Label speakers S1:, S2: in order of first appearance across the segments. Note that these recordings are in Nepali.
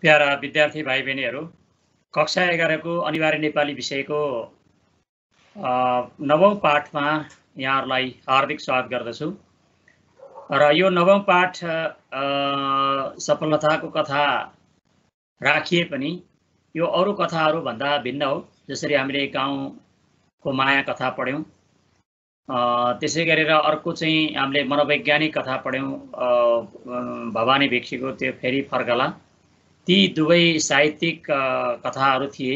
S1: प्यारा विद्यार्थी भाइ बहिनीहरू, कक्षा 11 को अनिवार्य नेपाली विषयको 9औं पाठमा यहाँहरूलाई हार्दिक स्वागत गर्दछु। र यो 9औं पाठ सफलताको कथा राखिए पनि यो अरू कथाहरू भन्दा भिन्न हो। जसरी हामीले गाउँको माया कथा पढ्यौं, त्यसै गरेर अर्को चाहिँ हामीले मनोवैज्ञानिक कथा पढ्यौं, भवानी भिक्षीको त्यो फेरि फर्कला। ती दुवै साहित्यिक कथाहरू थिए।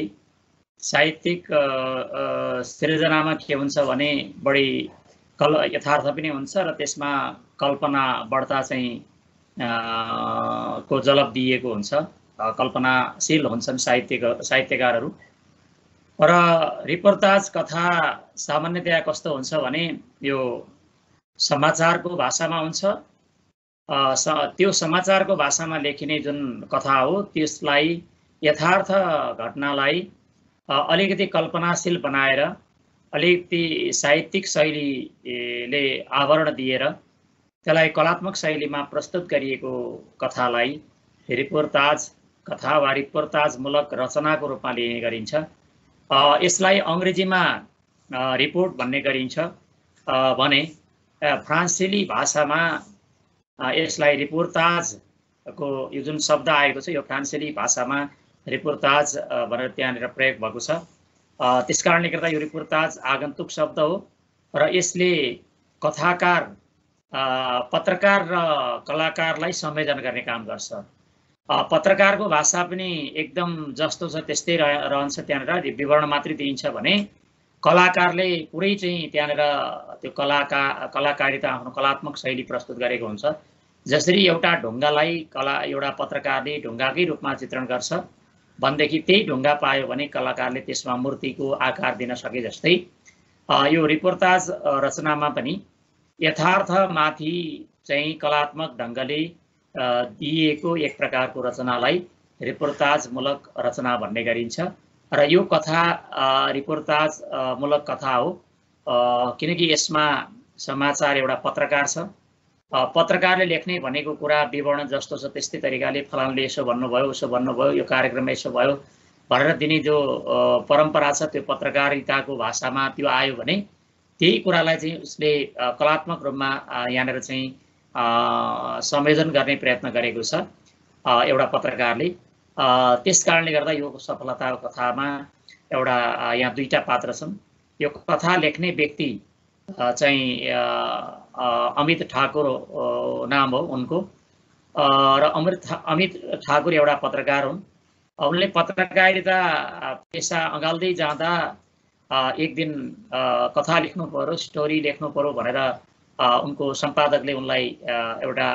S1: साहित्यिक सृजनामा के हुन्छ भने बढी यथार्थ पनि हुन्छ र त्यसमा कल्पना बढ्ता चाहिँ को जलप दिएको हुन्छ, कल्पनाशील हुन्छन् साहित्यकारहरू। र रिपोर्टाज कथा सामान्यतया कस्तो हुन्छ भने यो समाचारको भाषामा हुन्छ। त्यो समाचारको भाषामा लेखिने जुन कथा हो त्यसलाई यथार्थ घटनालाई अलिकति कल्पनाशील बनाएर अलिकति साहित्यिक शैलीले आवरण दिएर त्यसलाई कलात्मक शैलीमा प्रस्तुत गरिएको कथालाई रिपोर्टाज कथा वा रिपोर्टाजमूलक रचनाको रूपमा लिने गरिन्छ। यसलाई अङ्ग्रेजीमा रिपोर्ट भन्ने गरिन्छ भने फ्रान्सेली भाषामा यसलाई रिपोर्टाजको यो जुन शब्द आएको छ यो फ्रान्सेली भाषामा रिपोर्टाज भनेर त्यहाँनिर प्रयोग भएको छ। त्यसकारणले गर्दा यो रिपोर्टाज आगन्तुक शब्द हो र यसले कथाकार, पत्रकार र कलाकारलाई संयोजन गर्ने काम गर्छ। पत्रकारको भाषा पनि एकदम जस्तो छ त्यस्तै रहन्छ, त्यहाँनिर विवरण मात्रै दिइन्छ भने कलाकारले पुरै चाहिँ त्यहाँनिर त्यो कलाकारिता आफ्नो कलात्मक शैली प्रस्तुत गरेको हुन्छ। जसरी एउटा ढुङ्गालाई एउटा पत्रकारले ढुङ्गाकै रूपमा चित्रण गर्छ भनेदेखि त्यही ढुङ्गा पायो भने कलाकारले त्यसमा मूर्तिको आकार दिन सके जस्तै यो रिपोर्टाज रचनामा पनि यथार्थमाथि चाहिँ कलात्मक ढङ्गले दिइएको एक प्रकारको रचनालाई रिपोर्टाजमूलक रचना भन्ने गरिन्छ। र यो कथा रिपोर्टाजमूलक कथा हो किनकि यसमा समाचार एउटा पत्रकार छ। पत्रकारले लेख्ने भनेको कुरा विवरण जस्तो छ त्यस्तै तरिकाले फलानले यसो भन्नुभयो उसो भन्नुभयो यो कार्यक्रममा यसो भयो भनेर दिने जो परम्परा छ त्यो पत्रकारिताको भाषामा त्यो आयो भने त्यही कुरालाई चाहिँ उसले कलात्मक रूपमा यहाँनिर चाहिँ संयोजन गर्ने प्रयत्न गरेको छ एउटा पत्रकारले। त्यस कारणले गर्दा यो सफलताको कथामा एउटा यहाँ दुईटा पात्र छन्। यो कथा लेख्ने व्यक्ति चाहिँ अमित ठाकुर नाम हो उनको, र अमित ठाकुर एउटा पत्रकार हुन्। उनले पत्रकारिता पेसा अँगाल्दै जाँदा एक दिन कथा लेख्नु पर्यो, स्टोरी लेख्नु पर्यो भनेर उनको सम्पादकले उनलाई एउटा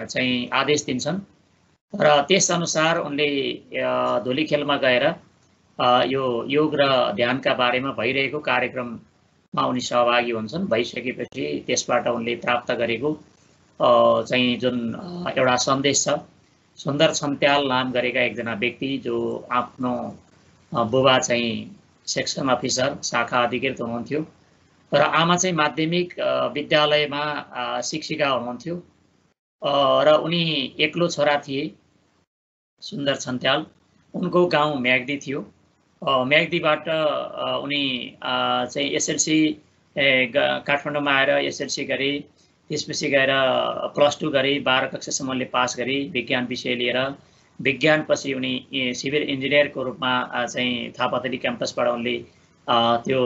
S1: चाहिँ आदेश दिन्छन् र त्यसअनुसार उनले धुलीखेलमा गएर यो योग र ध्यानका बारेमा भइरहेको कार्यक्रममा उनी सहभागी हुन्छन्। भइसकेपछि त्यसबाट उनले प्राप्त गरेको चाहिँ जुन एउटा सन्देश छ, सुन्दर छन्त्याल नाम गरेका एकजना व्यक्ति जो आफ्नो बुबा चाहिँ सेक्सन अफिसर शाखा अधिकृत हुनुहुन्थ्यो र आमा चाहिँ माध्यमिक विद्यालयमा शिक्षिका हुनुहुन्थ्यो र उनी एक्लो छोरा थिए सुन्दर छन्त्याल। उनको गाउँ म्याग्दी थियो। म्याग्दीबाट उनी चाहिँ एसएलसी काठमाडौँमा आएर एसएलसी गरे, त्यसपछि गएर +2 गरे, 12 कक्षासम्म उनले पास गरे विज्ञान विषय लिएर। विज्ञानपछि उनी सिभिल इन्जिनियरको रूपमा चाहिँ थापाथली क्याम्पसबाट उनले त्यो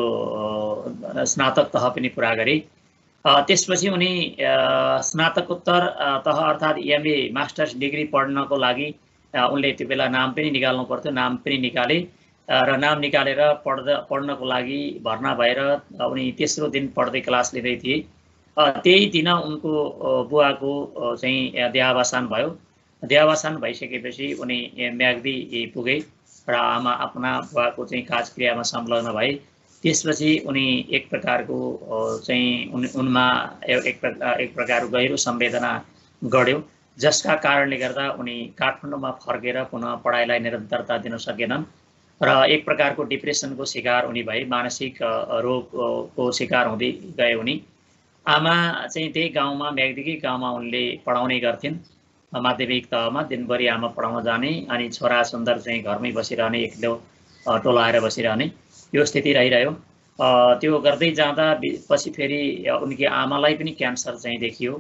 S1: स्नातक तह पनि पुरा गरे। त्यसपछि उनी स्नातकोत्तर तह अर्थात् एमए मास्टर्स डिग्री पढ्नको लागि उनले त्यो बेला नाम पनि निकाल्नु पर्थ्यो, नाम पनि निकाले र नाम निकालेर पढ्नको लागि भर्ना भएर उनी तेस्रो दिन पढ्दै क्लास लिँदै थिए। त्यही दिन उनको बुवाको चाहिँ देहावसान भयो। देहावसान भइसकेपछि उनी म्याग्दी पुगे र आफ्ना बुवाको चाहिँ काजक्रियामा संलग्न भए। त्यसपछि उनी एक प्रकारको चाहिँ उनमा एक प्रकारको गहिरो संवेदना गढ्यो, जसका कारणले गर्दा उनी काठमाडौँमा फर्केर पुनः पढाइलाई निरन्तरता दिन सकेनन् र एक प्रकारको डिप्रेसनको शिकार उनी भए, मानसिक रोगको शिकार हुँदै गए उनी। आमा चाहिँ त्यही गाउँमा म्याग्दीकै गाउँमा उनले पढाउने गर्थिन् माध्यमिक तहमा दिनभरि आमा पढाउन जाने अनि छोरा सुन्दर चाहिँ घरमै बसिरहने, एक्लो टोलाएर बसिरहने यो स्थिति रहिरह्यो। त्यो गर्दै जाँदा पछि फेरि उनकी आमालाई पनि क्यान्सर चाहिँ देखियो।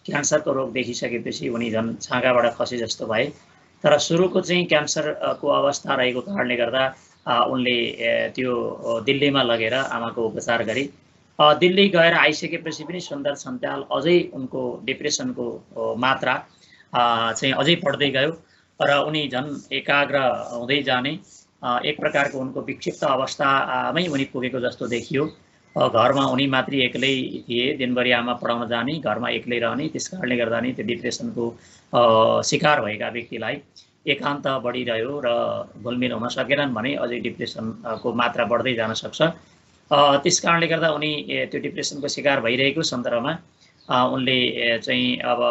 S1: क्यान्सरको रोग देखिसकेपछि उनी झन् छाँगाबाट खसे जस्तो भए। तर सुरुको चाहिँ क्यान्सरको अवस्था रहेको कारणले गर्दा उनले त्यो दिल्लीमा लगेर आमाको उपचार गरे। दिल्ली गएर आइसकेपछि पनि सुन्दर सन्ताल अझै उनको डिप्रेसनको मात्रा चाहिँ अझै बढ्दै गयो र उनी झन् एकाग्र हुँदै जाने, एक प्रकारको उनको विक्षिप्त अवस्थामै उनी पुगेको जस्तो देखियो। घरमा उनी मात्रै एक्लै थिए, दिनभरि आमा पढाउन जाने, घरमा एक्लै रहने, त्यस कारणले गर्दा नि त्यो डिप्रेसनको शिकार भएका व्यक्तिलाई एकान्त बढिरह्यो र घुलमिल हुन सकेनन् भने अझै डिप्रेसनको मात्रा बढ्दै जान सक्छ। त्यस कारणले गर्दा उनी त्यो डिप्रेसनको शिकार भइरहेको सन्दर्भमा उनले चाहिँ अब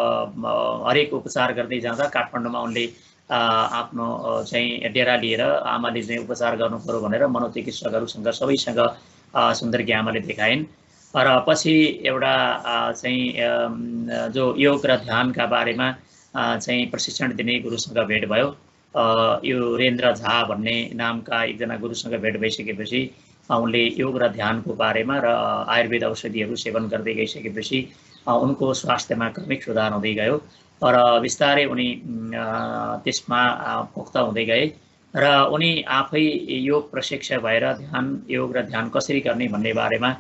S1: हरेक उपचार गर्दै जाँदा काठमाडौँमा उनले आफ्नो चाहिँ डेरा लिएर आमाले चाहिँ उपचार गर्नु पर्यो भनेर मनोचिकित्सकहरूसँग सबैसँग सुन्दरकी आमाले देखाइन्। र पछि एउटा चाहिँ जो योग र ध्यानका बारेमा चाहिँ प्रशिक्षण दिने गुरुसँग भेट भयो। यो रेन्द्र झा भन्ने नामका एकजना गुरुसँग भेट भइसकेपछि उनले योग र ध्यानको बारेमा र आयुर्वेद औषधिहरू सेवन गर्दै गइसकेपछि उनको स्वास्थ्यमा क्रमिक सुधार हुँदै गयो र बिस्तारै उनी त्यसमा पोख्त हुँदै गए र उनी आफै योग प्रशिक्षक भएर योग र ध्यान कसरी गर्ने भन्ने बारेमा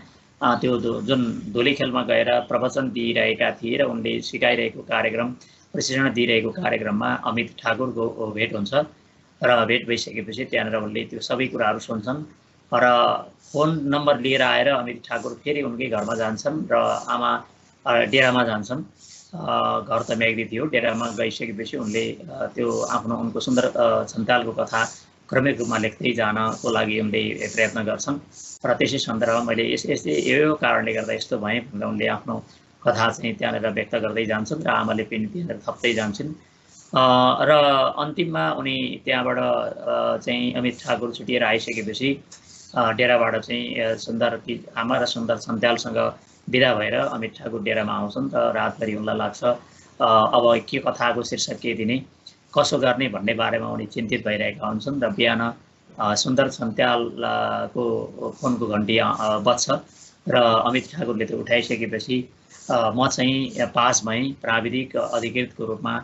S1: त्यो जुन धुलीखेलमा गएर प्रवचन दिइरहेका थिए र उनले सिकाइरहेको कार्यक्रम, प्रशिक्षण दिइरहेको कार्यक्रममा अमित ठाकुरको भेट हुन्छ र भेट भइसकेपछि त्यहाँनिर उनले त्यो सबै कुराहरू सुन्छन् र फोन नम्बर लिएर आएर अमित ठाकुर फेरि उनकै घरमा जान्छन् र आमा डेरामा जान्छन्। घर त म्याग्दी थियो, डेरामा गइसकेपछि उनले त्यो उनको सुन्दर सन्तालको कथा क्रमिक रूपमा लेख्दै जानको लागि उनले प्रयत्न गर्छन् र त्यसै सन्दर्भमा मैले यस्तै यो कारणले गर्दा यस्तो भएँ भनेर उनले आफ्नो कथा चाहिँ त्यहाँनिर व्यक्त गर्दै जान्छन् र आमाले पनि त्यहाँनिर थप्दै जान्छन् र अन्तिममा उनी त्यहाँबाट चाहिँ अमित ठाकुर छुटिएर आइसकेपछि डेराबाट चाहिँ सुन्दरकी आमा र सुन्दर सन्तालसँग बिदा भएर अमित ठाकुर डेरामा आउँछन् र रातभरि उनलाई लाग्छ अब के कथाको शीर्षक के दिने, कसो गर्ने भन्ने बारेमा उनी चिन्तित भइरहेका हुन्छन् र बिहान सुन्दर सन्तालको फोनको घन्टी बज्छ र अमित ठाकुरले त्यो उठाइसकेपछि म चाहिँ पास भएँ, प्राविधिक अधिकृतको रूपमा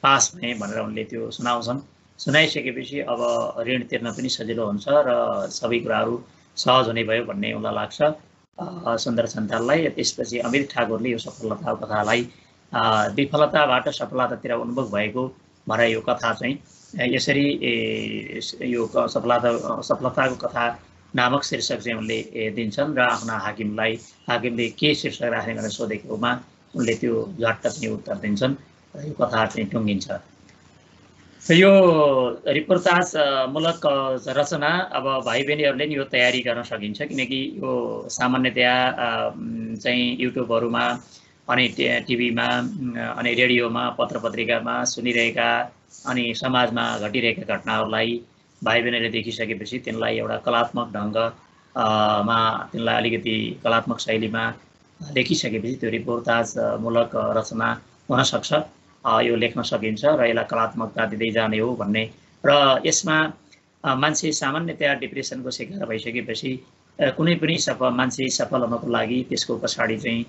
S1: पास भएँ भनेर उनले त्यो सुनाउँछन्। सुनाइसकेपछि अब ऋण तिर्न पनि सजिलो हुन्छ र सबै कुराहरू सहज हुने भयो भन्ने उनलाई लाग्छ सुन्दर सन्ताललाई। त्यसपछि अमित ठाकुरले यो सफलताको कथालाई विफलताबाट सफलतातिर उन्मुख भएको भनेर यो कथा चाहिँ यसरी यो सफलताको कथा नामक शीर्षक चाहिँ उनले दिन्छन् र आफ्ना हाकिमले के शीर्षक राख्ने भनेर सोधेकोमा उनले त्यो झट्ट चाहिँ उत्तर दिन्छन् र यो कथा चाहिँ टुङ्गिन्छ। यो रिपोर्टाज मूलक रचना अब भाइ बहिनीहरूले नि यो तयारी गर्न सकिन्छ, किनकि यो सामान्यतया चाहिँ युट्युबहरूमा अनि टिभीमा अनि रेडियोमा पत्र पत्रिकामा सुनिरहेका अनि समाजमा घटिरहेका घटनाहरूलाई भाइ बहिनीले देखिसकेपछि तिनलाई एउटा कलात्मक ढङ्गमा तिनलाई अलिकति कलात्मक शैलीमा लेखिसकेपछि त्यो रिपोर्टाज मूलक रचना हुनसक्छ, यो लेख्न सकिन्छ र यसलाई कलात्मकता दिँदै जाने हो भन्ने। र यसमा मान्छे सामान्यतया डिप्रेसनको शिकार भइसकेपछि कुनै पनि मान्छे सफल हुनको लागि त्यसको पछाडि चाहिँ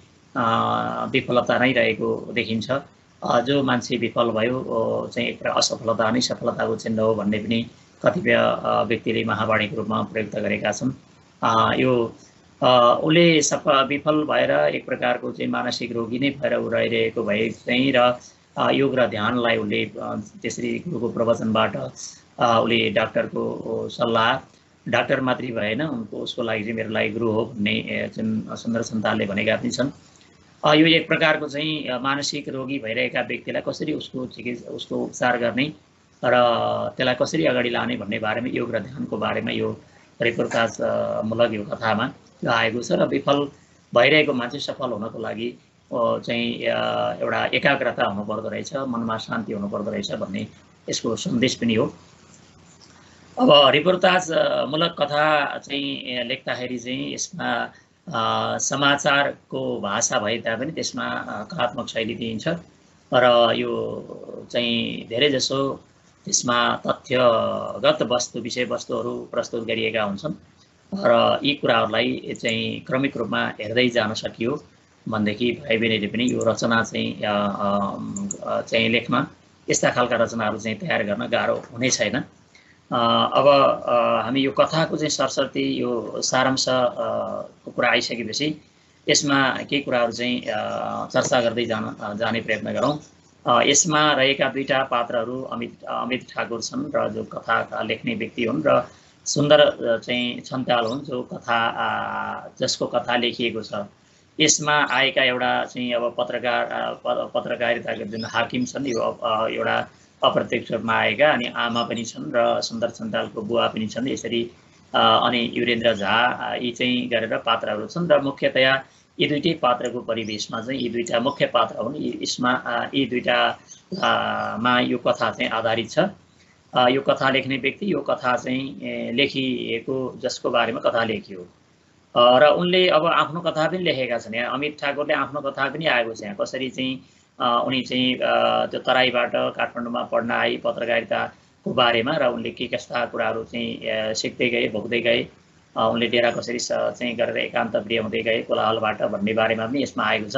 S1: विफलता नै रहेको देखिन्छ। जो मान्छे विफल भयो चाहिँ एक प्रकार असफलता नै सफलताको चिन्ह हो भन्ने पनि कतिपय व्यक्तिले महावाणीको रूपमा प्रयुक्त गरेका छन्। यो उसले विफल भएर एक प्रकारको चाहिँ मानसिक रोगी नै भएर ऊ रहिरहेको भए चाहिँ र योग र ध्यानलाई उसले त्यसरी गुरुको प्रवचनबाट उसले डाक्टरको सल्लाह, डाक्टर मात्रै भएन उसको लागि चाहिँ मेरो लागि गुरु हो भन्ने जुन सुन्दर सन्तालले भनेका पनि छन्। यो एक प्रकारको चाहिँ मानसिक रोगी भइरहेका व्यक्तिलाई कसरी उसको उपचार गर्ने र त्यसलाई कसरी अगाडि लाने भन्ने बारेमा योग र ध्यानको बारेमा यो रिपोर्टाज मूलक यो कथामा यो आएको छ र विफल भइरहेको मान्छे सफल हुनको लागि चाहिँ एउटा एकाग्रता हुनुपर्दो रहेछ, मनमा शान्ति हुनुपर्दो रहेछ भन्ने यसको सन्देश पनि हो। अब रिपोर्टाज मूलक कथा चाहिँ लेख्दाखेरि चाहिँ यसमा समाचारको भाषा भए तापनि त्यसमा कलात्मक शैली दिइन्छ र यो चाहिँ धेरैजसो त्यसमा तथ्यगत विषयवस्तुहरू प्रस्तुत गरिएका हुन्छन् र यी कुराहरूलाई चाहिँ क्रमिक रूपमा हेर्दै जान सकियो भनेदेखि भाइ बहिनीले पनि यो रचना चाहिँ लेख्न यस्ता खालका रचनाहरू चाहिँ तयार गर्न गाह्रो हुने छैन। अब हामी यो कथाको चाहिँ सरस्वती यो सारांशको कुरा आइसकेपछि यसमा केही कुराहरू चाहिँ चर्चा गर्दै जाने प्रयत्न गरौँ। यसमा रहेका दुईटा पात्रहरू अमित ठाकुर छन् र जो कथा लेख्ने व्यक्ति हुन् र सुन्दर चाहिँ छन्त्याल हुन् जो जसको कथा लेखिएको छ। यसमा आएका एउटा चाहिँ अब पत्रकारिताको जुन हाकिम छन् यो एउटा अप्रत्यक्ष रूपमा आएका अनि आमा पनि छन् र सुन्दर छन्त्यालको बुवा पनि छन्। यसरी अनि युरेन्द्र झा यी चाहिँ गरेर पात्रहरू छन् र मुख्यतया यी दुईटै पात्रको परिवेशमा चाहिँ यी दुईटा मुख्य पात्र हुन्। यसमा यी दुईटामा यो कथा चाहिँ आधारित छ। यो कथा लेख्ने व्यक्ति यो कथा चाहिँ लेखिएको जसको बारेमा कथा लेखियो र उनले अब आफ्नो कथा पनि लेखेका छन्। यहाँ अमित ठाकुरले आफ्नो कथा पनि आएको छ। यहाँ कसरी चाहिँ उनी चाहिँ त्यो तराईबाट काठमाडौँमा पढ्न आए पत्रकारिताको बारेमा र उनले के कस्ता कुराहरू चाहिँ सिक्दै गए भोग्दै गए, उनले डेरा कसरी चाहिँ गरेर एकान्त प्रिय हुँदै गए कोलाहलबाट भन्ने बारेमा पनि यसमा आएको छ।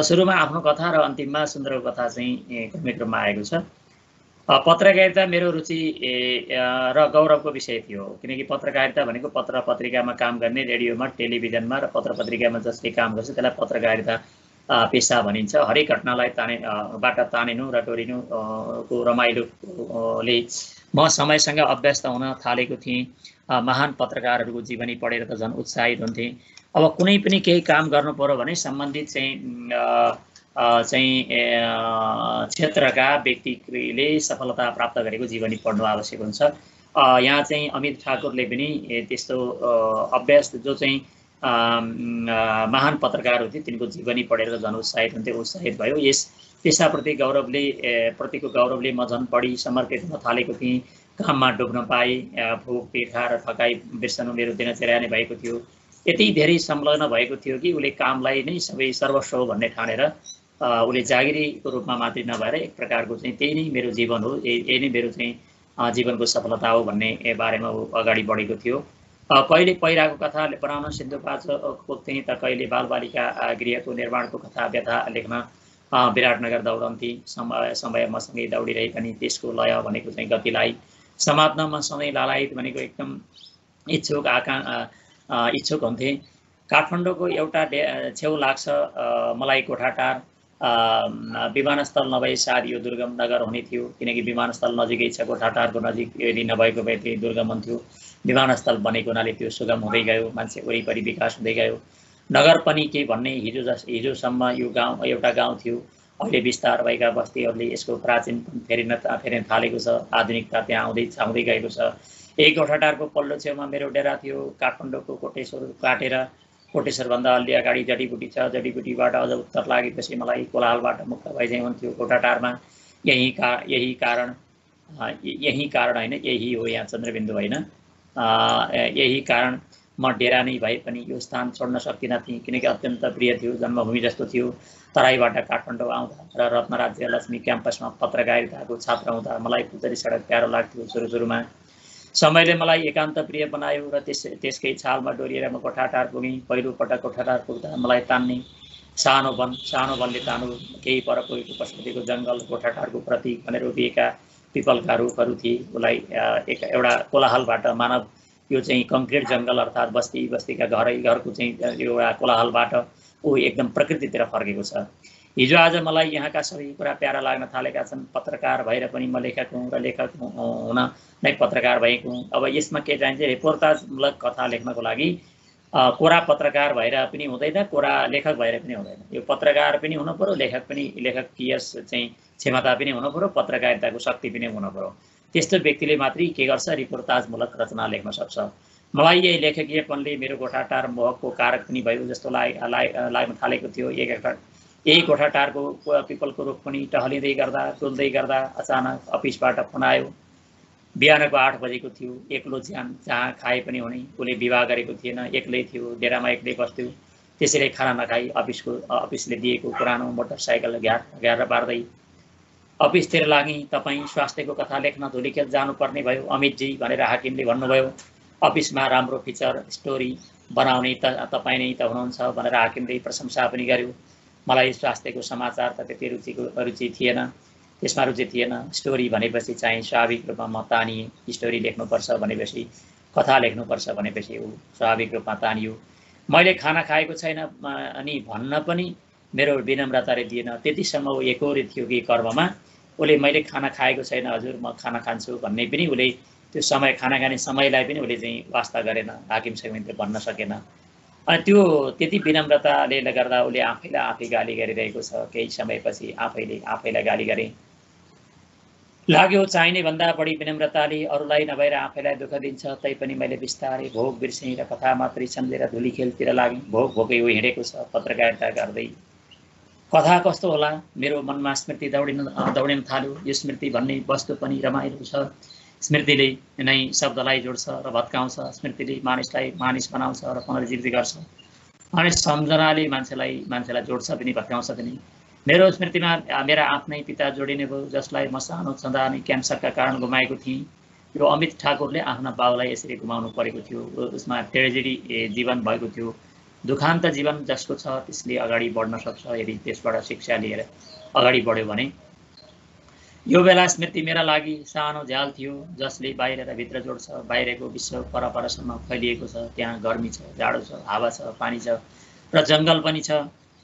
S1: सुरुमा आफ्नो कथा र अन्तिममा सुन्दरको कथा चाहिँ क्रमिक रूपमा आएको छ। पत्रकारिता मेरो रुचि र गौरवको विषय थियो किनकि पत्रकारिता भनेको पत्र पत्रिकामा काम गर्ने, रेडियोमा टेलिभिजनमा र पत्र पत्रिकामा जसले काम गर्छ त्यसलाई पत्रकारिता पेसा भनिन्छ। हरेक घटनालाई तानिनु र टोरिनु को रमाइलोले म समयसँग अभ्यस्त हुन थालेको थिएँ। महान पत्रकारहरूको जीवनी पढेर त झन् उत्साहित हुन्थेँ। अब कुनै पनि केही काम गर्नु पर्यो भने सम्बन्धित चाहिँ क्षेत्रका व्यक्तिले सफलता प्राप्त गरेको जीवनी पढ्नु आवश्यक हुन्छ। यहाँ चाहिँ अमित ठाकुरले पनि त्यस्तो अभ्यास जो चाहिँ महान पत्रकारहरू थिए तिनको जीवनी पढेर झन् उत्साहित हुन्थे, उत्साहित भयो। यस पेसाप्रति प्रतिको गौरवले म झन् बढी समर्पित हुन थालेको थिएँ। काममा डुब्न पाएँ, भोक पेठा र थकाइ बिर्सनु मेरो दिनचर्या नै भएको थियो। यति धेरै संलग्न भएको थियो कि उसले कामलाई नै सबै सर्वस्व भन्ने ठानेर उसले जागिरीको रूपमा मात्रै नभएर एक प्रकारको चाहिँ त्यही नै मेरो जीवन हो, यही नै मेरो चाहिँ जीवनको सफलता हो भन्ने बारेमा ऊ अगाडि बढेको थियो। कहिले पहिराको कथा बनाउन सिन्धुपाल्चोक थिएँ त कहिले बालबालिका गृहको निर्माणको कथा व्यथा लेख्न विराटनगर दौडन्थे। समय मसँगै दौडिरहे पनि त्यसको लय भनेको चाहिँ गतिलाई समात्न म सधैँ लालायित भनेको एकदम इच्छुक हुन्थेँ। काठमाडौँको एउटा छेउ लाग्छ मलाई गोठाटार। विमानस्थल नभए सायद यो दुर्गम नगर हुने थियो किनकि विमानस्थल नजिकै छ। गोठाटारको नजिक यदि नभएको भए त्यो दुर्गम हुन्थ्यो। विमानस्थल बनेको हुनाले त्यो सुगम हुँदै गयो, मान्छे वरिपरि विकास हुँदै गयो। नगर पनि के भन्ने हिजोसम्म यो गाउँ एउटा गाउँ थियो। अहिले विस्तार भएका बस्तीहरूले यसको प्राचीन फेरिन थालेको छ। आधुनिकता त्यहाँ आउँदै गएको छ। यही गोठाटारको पल्लो छेउमा मेरो डेरा थियो। काठमाडौँको कोटेश्वरभन्दा अलि अगाडि जडीबुटी छ। जडीबुटीबाट अझ उत्तर लागेपछि मलाई कोलाहलबाट मुक्त भइजाइ हुन्थ्यो। गोठाटारमा यही कारण होइन, यही हो, यहाँ चन्द्रबिन्दु होइन। यही कारण म डेरा नै भए पनि यो स्थान छोड्न सक्दिनँ थिएँ किनकि अत्यन्त प्रिय थियो, जन्मभूमि जस्तो थियो। तराईबाट काठमाडौँ आउँदा र रत्नराज्य लक्ष्मी क्याम्पसमा पत्रकारिताको छात्र हुँदा मलाई पुतरी सडक प्यारो लाग्थ्यो। सुरुमा समयले मलाई एकान्त प्रिय बनायो र त्यसकै छालमा डोरिएर म गोठाटार पुगेँ। पहिलो पटक गोठाटार पुग्दा मलाई तान्ने सानो वनले तानु केही पर पुगेको पशुपतिको जङ्गल गोठाटारको प्रतीक भनेर उभिएका पिपलका रुखहरू थिए। उसलाई एउटा कोलाहलबाट मानव यो चाहिँ कङ्क्रिट जङ्गल अर्थात् बस्तीका घरको चाहिँ एउटा कोलाहलबाट ऊ एकदम प्रकृतितिर फर्केको छ। हिजो आज मलाई यहाँका सबै कुरा प्यारा लाग्न थालेका छन्। पत्रकार भएर पनि म लेखक हुँ र लेखक हुन नै पत्रकार भएको हुँ। अब यसमा के चाहिन्छ, रिपोर्टाजमूलक कथा लेख्नको लागि कोरा पत्रकार भएर पनि हुँदैन, कोरा लेखक भएर पनि हुँदैन। यो पत्रकार पनि हुनु पर्यो, लेखकीय चाहिँ क्षमता पनि हुनु पर्यो, पत्रकारिताको शक्ति पनि हुनु पर्यो। त्यस्तो व्यक्तिले मात्रै के गर्छ, रिपोर्टाजमूलक रचना लेख्न सक्छ। मलाई यही लेखकीयपनले मेरो गोठाटार मोहकको कारक पनि भयो जस्तो लाग्न थालेको थियो। यही गोठाटारको पिपलको रुख पनि टहलिँदै गर्दा डुल्दै गर्दा अचानक अफिसबाट फोन आयो। बिहानको 8 बजेको थियो। एक्लो जहाँ खाए पनि हुने। उसले विवाह गरेको थिएन, एक्लै थियो, डेरामा एक्लै बस्थ्यो। त्यसैले खाना नखाई अफिसले दिएको पुरानो मोटरसाइकल घ्याएर पार्दै अफिसतिर लागि। तपाईँ स्वास्थ्यको कथा लेख्न धुलिखेल जानुपर्ने भयो अमितजी भनेर हाकिमले भन्नुभयो। अफिसमा राम्रो फिचर स्टोरी बनाउने तपाईँ नै त हुनुहुन्छ भनेर हाकिमले प्रशंसा पनि गर्यो। मलाई स्वास्थ्यको समाचार त त्यति रुचि थिएन, त्यसमा रुचि थिएन। स्टोरी भनेपछि चाहिँ स्वाभाविक रूपमा म तानिएँ। स्टोरी लेख्नुपर्छ भनेपछि, कथा लेख्नुपर्छ भनेपछि ऊ स्वाभाविक रूपमा तानियो। मैले खाना खाएको छैन अनि भन्न पनि मेरो विनम्रताले दिएन। त्यतिसम्म ऊ एकोहोरे थियो कि कर्ममा। उसले मैले खाना खाएको छैन हजुर, म खाना खान्छु भन्ने पनि उसले त्यो समय खाना खाने समयलाई पनि उसले चाहिँ वास्ता गरेन, हाकिमसँग पनि त्यो भन्न सकेन। अनि त्यो त्यति विनम्रताले गर्दा उसले आफैलाई आफै गाली गरिरहेको छ। केही समयपछि आफैलाई गाली गरे। लाग्यो चाहिने भन्दा बढी विनम्रताले अरूलाई नभएर आफैलाई दुःख दिन्छ। तैपनि मैले बिस्तारै भोग बिर्सेँ र कथा मात्रै सम्झेर धुलीखेलतिर लागेँ। भोकै ऊ हिँडेको छ पत्रकारिता गर्दै। कथा कस्तो होला? मेरो मनमा स्मृति दौडिन थाल्यो। यो स्मृति भन्ने वस्तु पनि रमाइलो छ। स्मृतिले नै शब्दलाई जोड्छ र भत्काउँछ। स्मृतिले मानिसलाई मानिस बनाउँछ र पुनर्जीवित गर्छ। मानिस सम्झनाले मान्छेलाई जोड्छ पनि भत्काउँछ पनि। मेरो स्मृतिमा मेरा आफ्नै पिता जोडिने भयो, जसलाई म सानो छँदा नै क्यान्सरका कारण गुमाएको थिएँ। यो अमित ठाकुरले आफ्ना बाउलाई यसरी गुमाउनु परेको थियो। उसमा ट्रेजेडी जीवन भएको थियो। दुखान्त जीवन जसको छ त्यसले अगाडि बढ्न सक्छ यदि त्यसबाट शिक्षा लिएर अगाडि बढ्यो भने। यो बेला स्मृति मेरा लागि सानो झ्याल थियो जसले बाहिर र भित्र जोड्छ। बाहिरको विश्व परपरसम्म फैलिएको छ। त्यहाँ गर्मी छ, जाडो छ, हावा छ, पानी छ र जङ्गल पनि छ।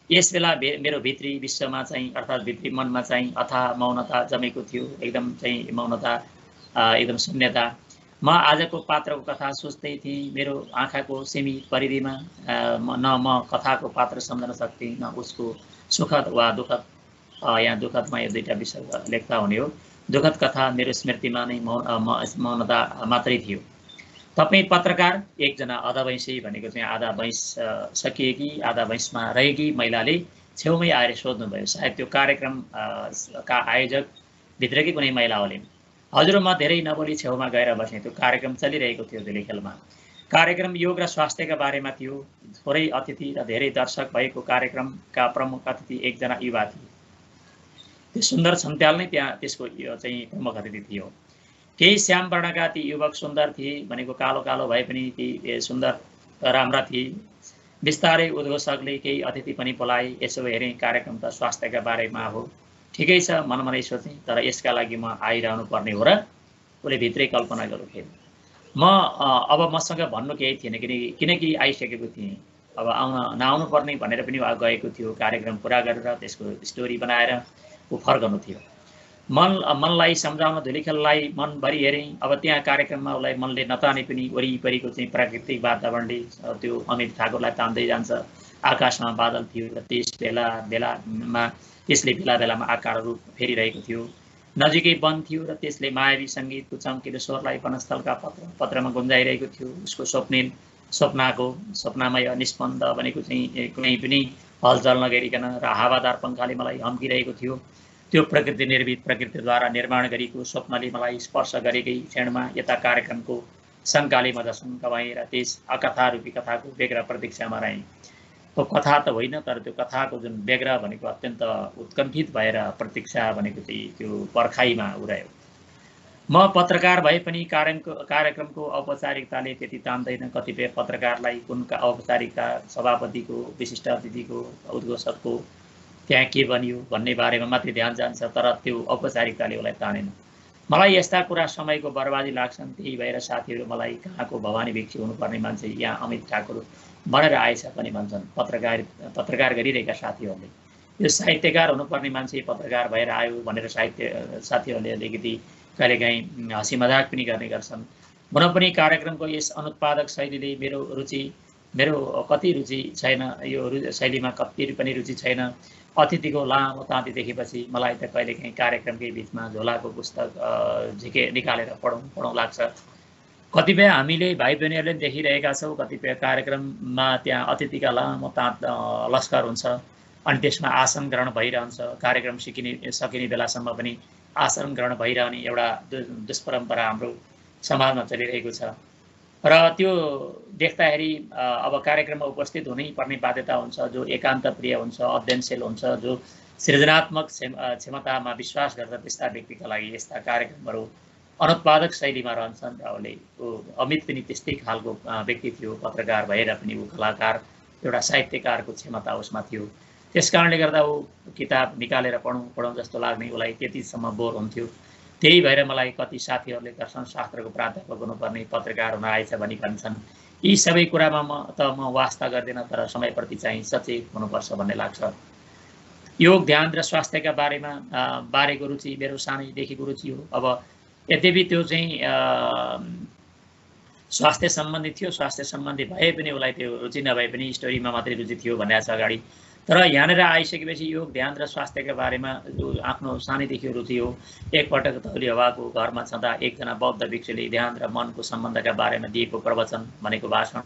S1: यस बेला मेरो भित्री विश्वमा चाहिँ अर्थात् भित्री मनमा चाहिँ अथाह मौनता जमेको थियो। एकदम चाहिँ मौनता, एकदम शून्यता। म आजको पात्रको कथा सोच्दै थिएँ। मेरो आँखाको सीमित परिधिमा न म कथाको पात्र सम्झन सक्थेँ, न उसको सुखद वा दुःखद। यहाँ दुःखदमा यो दुईवटा विषय लेख्दा हुने हो। दुःखद कथा मेरो स्मृतिमा नै मौनता मात्रै थियो। तपाईँ पत्रकार एकजना आधा भैँसी भनेको चाहिँ आधा भैँस सकिएकी आधा भैँसमा रहेकी महिलाले छेउमै आएर सोध्नुभयो। सायद त्यो कार्यक्रमका आयोजक भित्रकै कुनै महिला होलिन्। हजुर, म धेरै नबोली छेउमा गएर बसेँ। त्यो कार्यक्रम चलिरहेको थियो धुलीखेलमा। कार्यक्रम योग र स्वास्थ्यका बारेमा थियो। थोरै अतिथि र धेरै दर्शक भएको कार्यक्रमका प्रमुख अतिथि एकजना युवा थिए। त्यो सुन्दर छन्त्याल नै त्यहाँ त्यसको चाहिँ प्रमुख अतिथि थियो। केही श्याम वर्णका ती युवक सुन्दर थिए, भनेको कालो कालो भए पनि ती सुन्दर राम्रा थिए। बिस्तारै उद्घोषकले केही अतिथि पनि बोलाए। यसो हेरेँ कार्यक्रम त स्वास्थ्यका बारेमा हो। ठिकै छ मनमनै सोचेँ, तर यसका लागि म आइरहनु पर्ने हो र? उसले भित्रै कल्पना गर्नु थियो। अब मसँग भन्नु केही थिएन किनकि आइसकेको थिएँ। अब नआउनु पर्ने भनेर पनि गएको थियो। कार्यक्रम पुरा गरेर त्यसको स्टोरी बनाएर ऊ फर्कनु थियो। मनलाई सम्झाउन धुलीखेललाई मनभरि हेरेँ। अब त्यहाँ कार्यक्रममा उसलाई मनले नताने पनि वरिपरिको चाहिँ प्राकृतिक वातावरणले त्यो अमित ठाकुरलाई तान्दै जान्छ। आकाशमा बादल थियो र त्यसले बेला बेलामा आकारहरू फेरिरहेको थियो। नजिकै वन थियो र त्यसले मायावी सङ्गीतको चम्किलो स्वरलाई वनस्थलका पत्रमा गुन्जाइरहेको थियो। उसको स्वप्नामय निस्पन्द भनेको चाहिँ कुनै पनि हलचल नगरिकन र हावादार पङ्खाले मलाई हम्किरहेको थियो। त्यो प्रकृति निर्मित, प्रकृतिद्वारा निर्माण गरिएको स्वप्नले मलाई स्पर्श गरेकै क्षणमा यता कार्यक्रमको शङ्काले म झसङ्क भएँ र त्यस अकथा रूपी कथाको व्यग्र प्रतीक्षामा रहेँ। त्यो कथा त होइन, तर त्यो कथाको जुन व्यग्र भनेको अत्यन्त उत्कण्ठित भएर प्रतीक्षा भनेको चाहिँ त्यो पर्खाइमा उड्यो। म पत्रकार भए पनि कार्यक्रमको औपचारिकताले त्यति तान्दैन। कतिपय पत्रकारलाई कुनका औपचारिकता, सभापतिको, विशिष्ट अतिथिको, उद्घोषकको त्यहाँ के बनियो भन्ने बारेमा मात्रै ध्यान जान्छ, तर त्यो औपचारिकताले उसलाई तानेन। मलाई यस्ता कुरा समयको बर्बादी लाग्छन्। त्यही भएर साथीहरू मलाई कहाँको भवानी भिक्षु हुनुपर्ने मान्छे यहाँ अमित ठाकुर बनेर आएछ पनि भन्छन्। पत्रकार गरिरहेका साथीहरूले यो साहित्यकार हुनुपर्ने मान्छे पत्रकार भएर आयो भनेर साथीहरूले अलिकति कहिलेकाहीँ हँसी मजाक पनि गर्ने गर्छन्। हुन पनि कार्यक्रमको यस अनुत्पादक शैलीले मेरो कति रुचि छैन। यो शैलीमा कति पनि रुचि छैन। अतिथिको लामो ताती देखेपछि मलाई त कहिलेकाहीँ कार्यक्रमकै बिचमा झोलाको पुस्तक निकालेर पढौँ लाग्छ। कतिपय हामीले भाइ बहिनीहरूले देखिरहेका छौँ, कतिपय कार्यक्रममा त्यहाँ अतिथिका लामो लस्कर हुन्छ अनि त्यसमा आसन ग्रहण भइरहन्छ। कार्यक्रम सकिने बेलासम्म पनि आसन ग्रहण भइरहने एउटा दुष्परम्परा हाम्रो समाजमा चलिरहेको छ। र त्यो देख्दाखेरि अब कार्यक्रममा उपस्थित हुनै पर्ने बाध्यता हुन्छ, जो एकान्त प्रिय हुन्छ, अध्ययनशील हुन्छ, जो सृजनात्मक क्षमतामा विश्वास गर्छ, त्यस्ता व्यक्तिका लागि यस्ता कार्यक्रमहरू अनुत्पादक शैलीमा रहन्छन्। र अमित पनि त्यस्तै खालको व्यक्ति थियो, पत्रकार भएर पनि ऊ कलाकार, एउटा साहित्यकारको क्षमता उसमा थियो। त्यसकारणले गर्दा ऊ किताब निकालेर पढौँ जस्तो लाग्ने, उसलाई त्यतिसम्म बोर हुन्थ्यो। त्यही भएर मलाई कति साथीहरूले दर्शनशास्त्रको प्राध्यापक हुनुपर्ने, पत्रकार हुन आएछ भनी भन्छन्। यी सबै कुरामा म वास्ता गर्दिनँ, तर समयप्रति चाहिँ सचेत हुनुपर्छ भन्ने लाग्छ। योग, ध्यान र स्वास्थ्यका बारेको रुचि मेरो सानैदेखिको रुचि हो। अब यद्यपि त्यो चाहिँ स्वास्थ्य सम्बन्धी थियो, स्वास्थ्य सम्बन्धी भए पनि उसलाई त्यो रुचि नभए पनि स्टोरीमा मात्रै रुचि थियो भनेको छ अगाडि। तर यहाँनिर आइसकेपछि योग, ध्यान र स्वास्थ्यका बारेमा जो आफ्नो सानैदेखि रुचि हो। एकपटक तौली हवाको घरमा छँदा एकजना बौद्ध भिक्षुले ध्यान र मनको सम्बन्धका बारेमा दिएको प्रवचन भनेको भाषण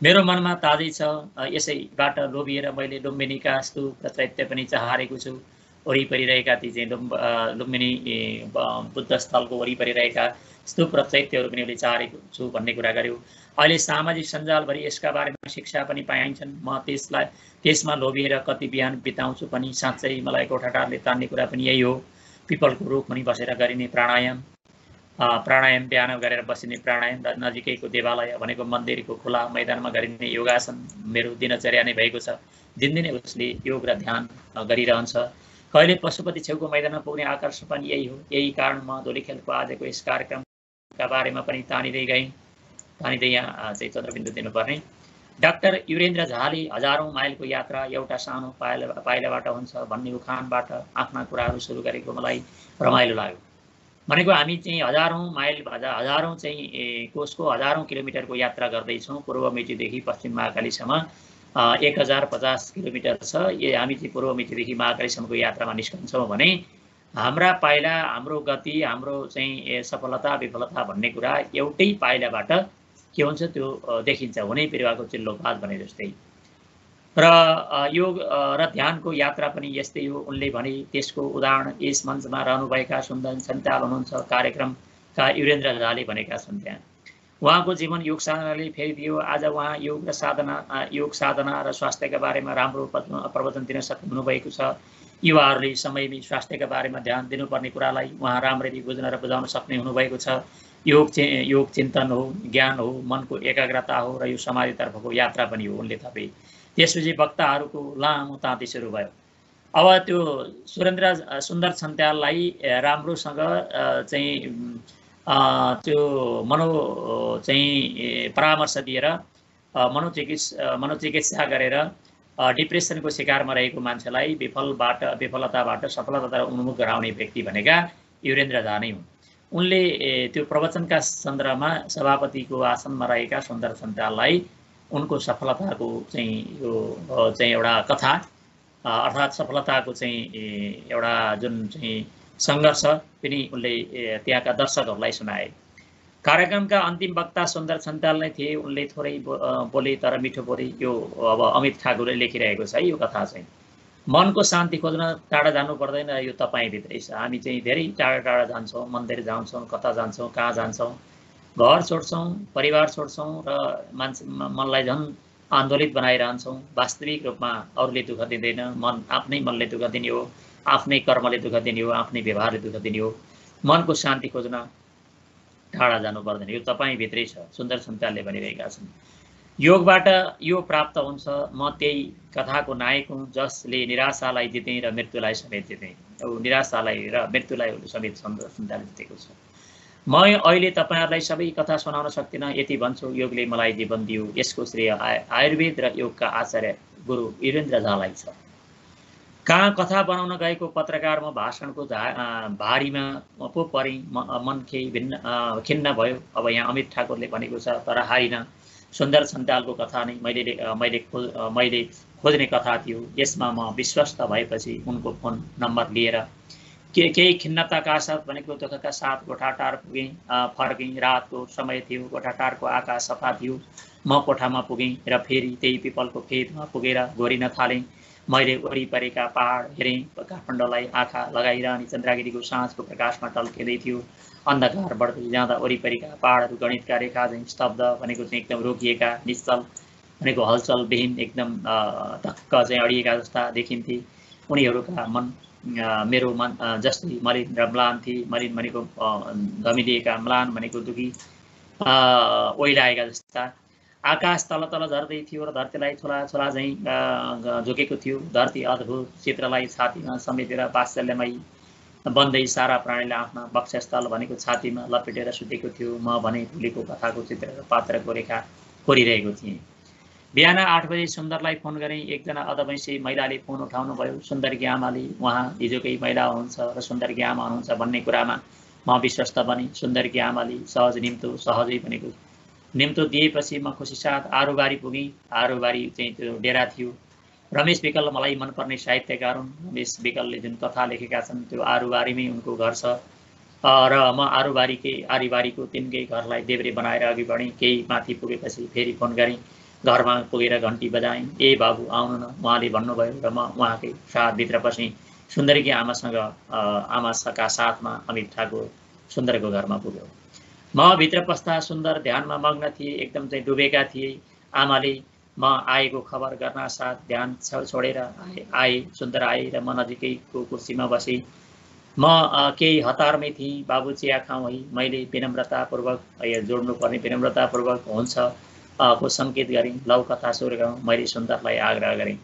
S1: मेरो मनमा ताजै छ। यसैबाट लोभिएर मैले लुम्बिनीका स्तूप र चैत्य पनि चहारेको छु। वरिपरि रहेका ती चाहिँ लुम्बिनी बुद्ध स्थलको वरिपरि रहेका स्तूप र चैत्यहरू पनि उसले चहारेको छु भन्ने कुरा गर्यो। अहिले सामाजिक सञ्जालभरि यसका बारेमा शिक्षा पनि पाइन्छन्। म त्यसमा लोभिएर कति बिहान बिताउँछु पनि। साँच्चै मलाई गोठाटारले तान्ने कुरा पनि यही हो। पिपलको रुखमुनि बसेर गरिने प्राणायाम बिहान गरेर बसिने प्राणायाम र नजिकैको देवालय भनेको मन्दिरको खुला मैदानमा गरिने योगासन मेरो दिनचर्या नै भएको छ। दिनदिनै उसले योग र ध्यान गरिरहन्छ। कहिले पशुपति छेउको मैदानमा पुग्ने आकर्षण पनि यही हो। यही कारण म दोलीखेलको आजको यस कार्यक्रमका बारेमा पनि तानिँदै यहाँ चाहिँ चन्द्रबिन्दु दिनुपर्ने। डाक्टर युरेन्द्र झाले हजारौं माइलको यात्रा एउटा सानो पाइलाबाट हुन्छ भन्ने उखानबाट आफ्ना कुराहरू सुरु गरेको मलाई रमाइलो लाग्यो। भनेको हामी चाहिँ हजारौं चाहिँ कोसको हजारौं किलोमिटरको यात्रा गर्दैछौँ। पूर्व मेचीदेखि पश्चिम महाकालीसम्म 1050 किलोमिटर छ। हामी चाहिँ पूर्व मेचीदेखि महाकालीसम्मको यात्रामा निस्कन्छौँ भने हाम्रा पाइला, हाम्रो गति, हाम्रो चाहिँ सफलता विफलता भन्ने कुरा एउटै पाइलाबाट के हुन्छ त्यो देखिन्छ, हुनै बिरुवाको चिल्लोपात भने जस्तै। र योग र ध्यानको यात्रा पनि यस्तै हो। उनले भने त्यसको उदाहरण यस मञ्चमा रहनुभएका सुन्दर सञ्चाल हुनुहुन्छ कार्यक्रमका युरेन्द्र झाले भनेका छन्। त्यहाँ उहाँको जीवन योग साधनाले फेरिदियो। आज उहाँ योग साधना र स्वास्थ्यका बारेमा राम्रो प्रवचन दिन सक्नु भएको छ। युवाहरूले समयमै स्वास्थ्यका बारेमा ध्यान दिनुपर्ने कुरालाई उहाँ राम्ररी बुझ्न र बुझाउन सक्ने हुनुभएको छ। योग चिन्तन हो, ज्ञान हो, मनको एकाग्रता हो र यो समाधितर्फको यात्रा पनि हो उनले थपे। त्यसपछि वक्ताहरूको लामो ताँती सुरु भयो। अब त्यो सुन्दर छन्त्याललाई राम्रोसँग चाहिँ त्यो परामर्श दिएर मनोचिकित्सा गरेर डिप्रेसनको शिकारमा रहेको मान्छेलाई विफलताबाट सफलता उन्मुख गराउने व्यक्ति भनेका युरेन्द्र झा नै हुन्। उनले त्यो प्रवचनका सन्दर्भमा सभापतिको आसनमा रहेका सुन्दर सञ्चाललाई उनको सफलताको चाहिँ यो चाहिँ एउटा कथा अर्थात् सफलताको चाहिँ एउटा जुन चाहिँ सङ्घर्ष पनि उनले त्यहाँका दर्शकहरूलाई सुनाए। कार्यक्रमका अन्तिम वक्ता सुन्दर सञ्चाल नै थिए। उनले थोरै बोले तर मिठो बोले। यो अब अमित ठाकुरले लेखिरहेको छ यो कथा चाहिँ। मनको शान्ति खोज्न टाढा जानु पर्दैन, यो तपाईँभित्रै छ। हामी चाहिँ धेरै टाढा जान्छौँ, मन्दिर जान्छौँ, कता जान्छौँ, कहाँ जान्छौँ, घर छोड्छौँ, परिवार छोड्छौँ र मनलाई झन् आन्दोलित बनाइरहन्छौँ। वास्तविक रूपमा अरूले दुःख दिँदैन, आफ्नै मनले दुःख दिने हो, आफ्नै कर्मले दुःख दिने हो, आफ्नै व्यवहारले दुःख दिने हो। मनको शान्ति खोज्न टाढा जानु पर्दैन, यो तपाईँभित्रै छ, सुन्दर सञ्चालले भनिरहेका छन्। योगबाट यो प्राप्त हुन्छ। म त्यही कथाको नायक हुँ जसले निराशालाई जितेँ र मृत्युलाई समेत जितेँ। निराशालाई र मृत्युलाई समेत सुन्दर सञ्चालले जितेको छ। म अहिले तपाईँहरूलाई सबै कथा सुनाउन सक्दिनँ, यति भन्छु। योगले मलाई जीवन दियो, यसको श्रेय आयुर्वेद र योगका आचार्य गुरु युरेन्द्र झालाई छ। कहाँ कथा बनाउन गएको पत्रकार म भाषणको भारीमा पो परेँ। मन खिन्न भयो। अब यहाँ अमित ठाकुरले भनेको छ तर हारिन। सुन्दर सञ्चालको कथा नै मैले खोज्ने कथा थियो। यसमा म विश्वस्त भएपछि उनको फोन नम्बर लिएर केही खिन्नताका साथ भनेको दुःखका साथ गोठाटार पुगेँ। फर्केँ, रातको समय थियो, गोठाटारको आकाश सफा थियो। म कोठामा पुगेँ र फेरि त्यही पिपलको फेदमा पुगेर घोरिन थालेँ। मैले वरिपरिका पहाड हेरेँ, काठमाडौँलाई आँखा लगाइरहने चन्द्रागिरीको साँझको प्रकाशमा टल्किँदै थियो। अन्धकार बढ्दै जाँदा वरिपरिका पहाडहरू गणितका रेखा चाहिँ स्तब्ध भनेको चाहिँ एकदम रोकिएका, निश्चल भनेको हलचलविहीन एकदम टक्क चाहिँ अडिएका जस्ता देखिन्थे। उनीहरूका मन मेरो मन जस्तै मलिन र म्लान थिए। मलिन भनेको धमिलिएका, म्लान भनेको दुखी ओइलाएका जस्ता। आकाश तल तल झर्दै थियो र धरतीलाई छोला छोला झैँ झुकेको थियो। धरती अद्भुत चित्रलाई छातीमा समेटेर वात्सल्यमयी बन्दै सारा प्राणीलाई आफ्ना वक्षस्थल भनेको छातीमा लपेटेर सुतेको थियो। म भने भुलेको कथाको चित्र र पात्रको रेखा कोरिरहेको थिएँ। बिहान 8 बजे सुन्दरलाई फोन गरेँ। एकजना अधवैँसी महिलाले फोन उठाउनु भयो। सुन्दरकी आमाले उहाँ हिजोकै महिला हुनुहुन्छ र सुन्दरकी आमा हुनुहुन्छ भन्ने कुरामा म विश्वस्त बने। सुन्दरकी आमाले सहज निम्तो सहजै भनेको निम्तो दिएपछि म खुसीसाथ आरुबारी पुगेँ। आरुबारी चाहिँ त्यो डेरा थियो। रमेश विकल मलाई मनपर्ने साहित्यकार हुन्। रमेश विकलले जुन कथा लेखेका छन् त्यो आरुबारीमै उनको घर छ र म आरुबारीको तिनकै घरलाई देब्रे बनाएर अघि बढेँ। केही माथि पुगेपछि फेरि फोन गरेँ। घरमा पुगेर घन्टी बजाएँ। ए बाबु आउनु न, उहाँले भन्नुभयो र म उहाँकै साथभित्र पसेँ। सुन्दरीकी आमाका साथमा अमित ठाकुर सुन्दरको घरमा पुग्यो। म भित्र पस्दा सुन्दर ध्यानमा मग्न थिए, एकदम चाहिँ डुबेका थिए। आमाले म आएको खबर गर्न साथ ध्यान छोडेर आए। सुन्दर आए र म नजिकैको कुर्सीमा बसेँ। म केही हतारमै थिएँ। बाबु चिया खाउँ है, मैले विनम्रतापूर्वक जोड्नुपर्ने विनम्रतापूर्वक हुन्छ को सङ्केत गरेँ। लौ कथा सुरु गरौँ, मैले सुन्दरलाई आग्रह गरेँ।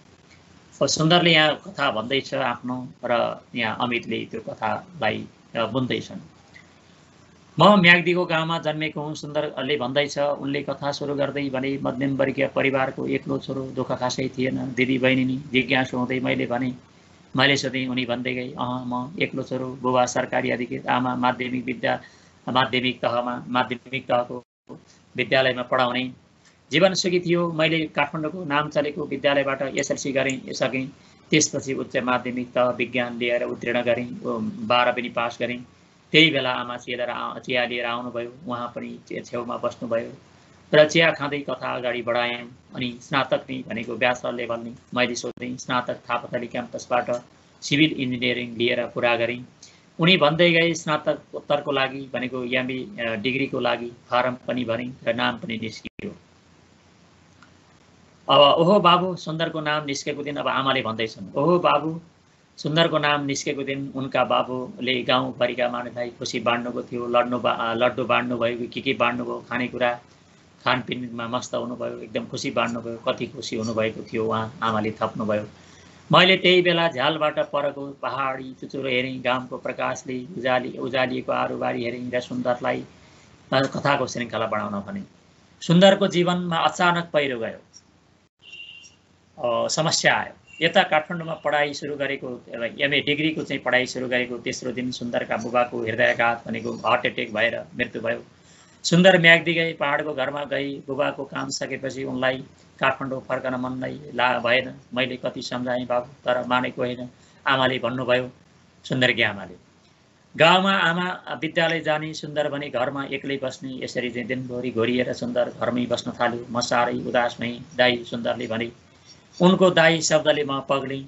S1: सुन्दरले यहाँ कथा भन्दैछ आफ्नो र यहाँ अमितले त्यो कथालाई बुन्दैछन्। म म्याग्दीको गाउँमा जन्मेको हुँ, सुन्दरले भन्दैछ। उनले कथा सुरु गर्दै भने, मध्यमवर्गीय परिवारको एक्लो छोरो, दुःख खासै थिएन। दिदी बहिनी नि जिज्ञासु हुँदै मैले भने, मैले सोधेँ। उनी भन्दै गए, म एक्लो छोरो, बुबा सरकारी अधिकृत, आमा माध्यमिक तहको विद्यालयमा पढाउने। जीवन सुखी थियो। मैले काठमाडौँको नाम चलेको विद्यालयबाट एसएलसी सकेँ। त्यसपछि उच्च माध्यमिक तह विज्ञान लिएर उत्तीर्ण गरेँ। 12 पनि पास गरेँ। त्यही बेला आमा चिया लिएर आउनुभयो। उहाँ पनि छेउमा बस्नुभयो र चिया खाँदै कथा अगाडि बढायौँ। अनि स्नातक नै भनेको ब्याचलर लेभल नै मैले सोधेँ। स्नातक थापाथली क्याम्पसबाट सिभिल इन्जिनियरिङ लिएर पुरा गरेँ। उनी भन्दै गए, स्नातकोत्तरको लागि भनेको एमए डिग्रीको लागि फारम पनि भरेँ र नाम पनि निस्कियो। अब ओहो बाबु सुन्दरको नाम निस्केको दिन अब आमाले भन्दैछन्, ओहो बाबु सुन्दरको नाम निस्केको दिन उनका बाबुले गाउँभरिका मानिसलाई खुसी बाँड्नुको थियो। लड्डु बाँड्नु भयो, के बाँड्नुभयो, खानेकुरा खानपिनमा मस्त हुनुभयो, एकदम खुसी बाँड्नुभयो। कति खुसी हुनुभएको थियो उहाँ, आमाले थप्नुभयो। मैले त्यही बेला झ्यालबाट परको पहाडी चुचुरो हेरेँ। घामको प्रकाशले उजालिएको आरुबारी हेरेँ र सुन्दरलाई कथाको श्रृङ्खला बढाउन भने। सुन्दरको जीवनमा अचानक पहिरो गयो, समस्या आयो। यता काठमाडौँमा पढाइ सुरु गरेको एमए डिग्रीको चाहिँ पढाइ सुरु गरेको तेस्रो दिन सुन्दरका बुबाको हृदयाघात भनेको हार्ट एटेक भएर मृत्यु भयो। सुन्दर म्याग्दी गए, पहाडको घरमा गई। बुबाको काम सकेपछि उनलाई काठमाडौँ फर्कन मन नै भएन। मैले कति सम्झाएँ बाबु, तर मानेको होइन। आमाले भन्नुभयो, सुन्दरकी आमाले, गाउँमा आमा विद्यालय जाने, सुन्दर भने घरमा एक्लै बस्ने। यसरी चाहिँ दिनभरि घोरिएर सुन्दर घरमै बस्न थाल्यो। म साह्रै उदास भएँ। दाई, सुन्दरले भने। उनको दाई शब्दले म पग्लेँ।